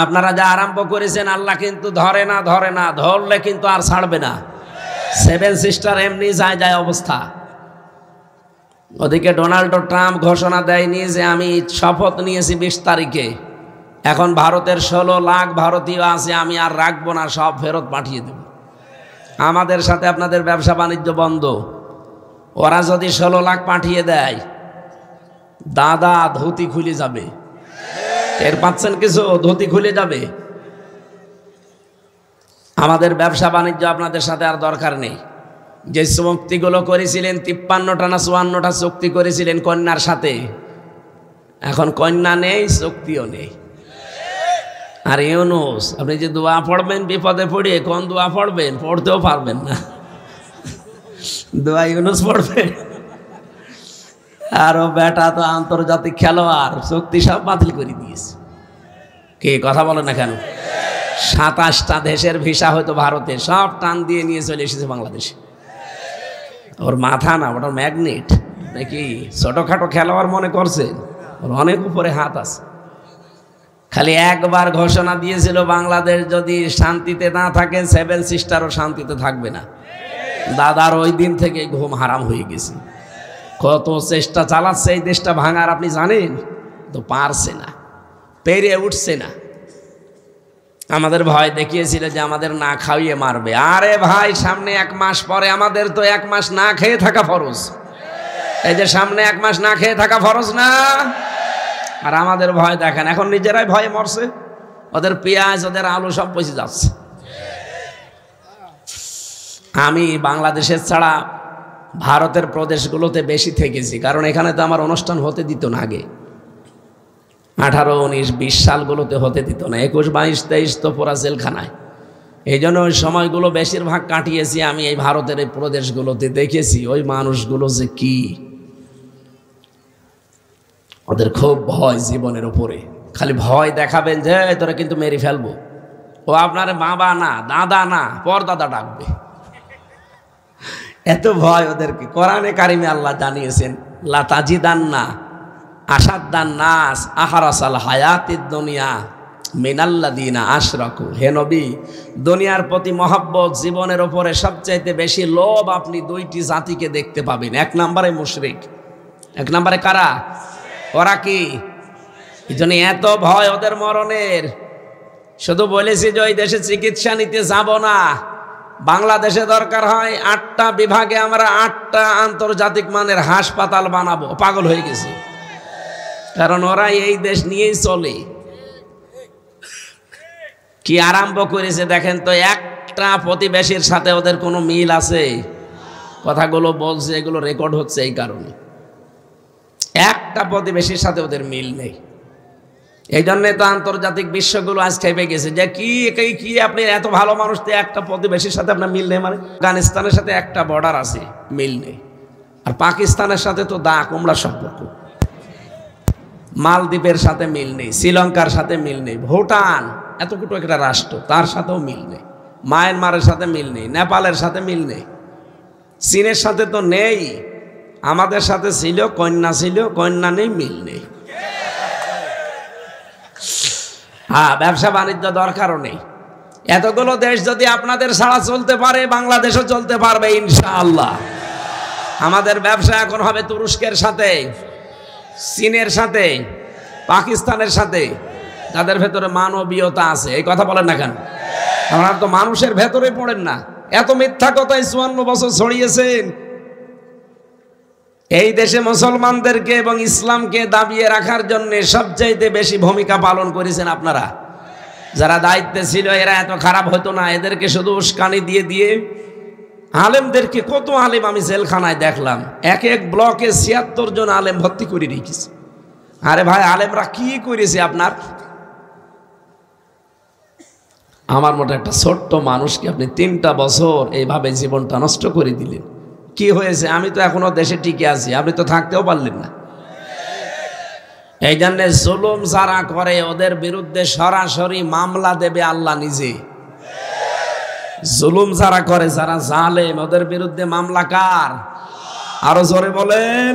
Speaker 1: আপনারা যা আরম্ভ করেছেন আল্লাহ কিন্তু ধরে না, ধরলে কিন্তু আর ছাড়বে না। 7 সিস্টার এমনি যায় অবস্থা। ওদিকে ডোনাল্ড ট্রাম্প ঘোষণা দেয়নি যে আমি শপথ নিয়েছি 20 তারিখে, এখন ভারতের 16 লাখ ভারতীয় আছে, আমি আর রাখবো না, সব ফেরত পাঠিয়ে দেব। আমাদের সাথে আপনাদের ব্যবসা বাণিজ্য বন্ধ। ওরা যদি 16 লাখ পাঠিয়ে দেয়, দাদা ধুতি খুলে যাবে। টের পাচ্ছেন কিছু? ধুতি খুলে যাবে। আমাদের ব্যবসা বাণিজ্য আপনাদের সাথে আর দরকার নেই। যে চুক্তিগুলো করেছিলেন, 53টা না 54টা চুক্তি করেছিলেন কন্যার সাথে, এখন কন্যা নেই, চুক্তিও নেই। আর ইউনূস, আপনি যে দোয়া পড়বেন বিপদে পড়ে, কোন দোয়া পড়বেন? পড়তেও পারবেন না। দোয়া ইউনূস পড়বে, আর ও বেটা তো আন্তর্জাতিক খেলোয়াড়, চুক্তি সব বাতিল করে দিয়েছে। কে কথা বলে না কেন? 27টা দেশের ভিসা হয়তো ভারতে, সব টান দিয়ে নিয়ে চলে এসেছে বাংলাদেশে। ওর মাথা না, ওটার ম্যাগনেট নাকি? ছোটখাটো খেলোয়াড় মনে করছেন? ওর অনেক উপরে হাত আছে। খালি একবার ঘোষণা দিয়েছিল বাংলাদেশ যদি শান্তিতে না থাকে, 7 সিস্টারও শান্তিতে থাকবে না। দাদার ওই দিন থেকে ঘুম হারাম হয়ে গেছে। কত চেষ্টা চালাচ্ছে এই দেশটা ভাঙার, আপনি জানেন তো? পারছে না, পেরে উঠছে না। আমাদের ভয় দেখিয়েছিল যে আমাদের না খাইয়ে মারবে। আরে ভাই, সামনে 1 মাস পরে আমাদের তো 1 মাস না খেয়ে থাকা ফরজ। এই যে সামনে 1 মাস না খেয়ে থাকা ফরজ না? আর আমাদের ভয় দেখেন, এখন নিজেরাই ভয়ে মরছে। ওদের পেঁয়াজ, ওদের আলু সব পচে যাচ্ছে। আমি বাংলাদেশের ছাড়া ভারতের প্রদেশগুলোতে বেশি থেকেছি, কারণ এখানে তো আমার অনুষ্ঠান হতে দিত না আগে। 18, 19, 20 সালগুলোতে হতে দিত না। 21, 22, 23 তো পুরা জেলখানায়। এই জন্য ওই সময়গুলো বেশিরভাগ কাটিয়েছি আমি এই ভারতের এই প্রদেশগুলোতে। দেখেছি ওই মানুষগুলো যে কি, ওদের খুব ভয় জীবনের উপরে। খালি ভয় দেখাবেন যে তোরা কিন্তু মেরে ফেলবো, ও আপনার বাবা না, দাদা না, পরদাদা ডাকবে। এত ভয় ওদেরকে। কোরআনে কারিমে আল্লাহ জানিয়েছেন, লা তাজিদান্না আশাদ্দান নাস আহারাসাল হায়াতিদ দুনিয়া মিনাল্লাযিনা আশরাকু। হে নবী, দুনিয়ার প্রতি মহব্বত, জীবনের উপরে সবচাইতে বেশি লোভ আপনি 2টি জাতিকে দেখতে পাবেন। 1 নম্বরে মুশরিক। 1 নম্বরে কারা? ওরা কি? এই জন্য এত ভয় ওদের মরণের। শুধু বলেছি যে ওই দেশে চিকিৎসা নিতে যাব না। বাংলাদেশে দরকার হয় 8টা বিভাগে আমরা 8টা আন্তর্জাতিক মানের হাসপাতাল বানাবো। পাগল হয়ে গেছি, কারণ ওরা এই দেশ নিয়েই চলে। কি আরম্ভ করেছে দেখেন তো। একটা প্রতিবেশীর সাথে ওদের কোনো মিল আছে? কথাগুলো বলছে, এগুলো রেকর্ড হচ্ছে এই কারণে। একটা প্রতিবেশীর সাথে ওদের মিল নেই। এই জন্যে তো আন্তর্জাতিক বিশ্বগুলো আজ খেপে গেছে যে কি আপনি এত ভালো মানুষ, তো একটা প্রতিবেশীর সাথে আপনার মিল নেই। মানে আফগানিস্তানের সাথে একটা বর্ডার আছে, মিল নেই। আর পাকিস্তানের সাথে তো দা কুমড়া সম্পর্ক। মালদ্বীপের সাথে মিল নেই, শ্রীলঙ্কার সাথে মিল নেই, ভুটান এতটুকু একটা রাষ্ট্র, তার সাথেও মিল নেই। মায়ানমারের সাথে মিল নেই, নেপালের সাথে মিল নেই, চীনের সাথে তো নেই। আমাদের সাথে ছিল, কন্যা নেই, মিল নেই। হ্যাঁ, ব্যবসা বাণিজ্য দরকারও নেই। এতগুলো দেশ যদি আপনাদের ছাড়া চলতে পারে, বাংলাদেশও চলতে পারবে ইনশাআল্লাহ। আমাদের ব্যবসা এখন হবে তুরস্কের সাথে, চীনের সাথে, পাকিস্তানের সাথে, যাদের ভেতরে মানবীয়তা আছে। এই কথা বলেন না কেন? আপনারা তো মানুষের ভেতরে পড়েন না। এত মিথ্যা কথাই 54 বছর ছড়িয়েছেন। এই দেশে মুসলমানদেরকে এবং ইসলামকে দাবিয়ে রাখার জন্য সবচাইতে বেশি ভূমিকা পালন করেছেন আপনারা। যারা দায়িত্বে ছিল এরা এত খারাপ হতো না। এদেরকে শুধু উস্কানি দিয়ে দিয়ে আলেমদেরকে, কত আলেম আমি জেলখানায় দেখলাম, এক এক ব্লকে 76 জন আলেম ভর্তি করে রেখেছে। আরে ভাই, আলেমরা কি করেছে আপনার? আমার মতো একটা ছোট্ট মানুষকে আপনি 3টা বছর এইভাবে জীবনটা নষ্ট করে দিলেন। কি হয়েছে? আমি তো এখনো দেশে টিকে আছি, আপনি তো থাকতেও পারলেন না। এই জন্য জুলুম যারা করে ওদের বিরুদ্ধে সরাসরি মামলা দেবে আল্লাহ নিজে। জুলুম যারা করে, যারা জালেম, ওদের বিরুদ্ধে মামলা কার? আরো জোরে বলেন।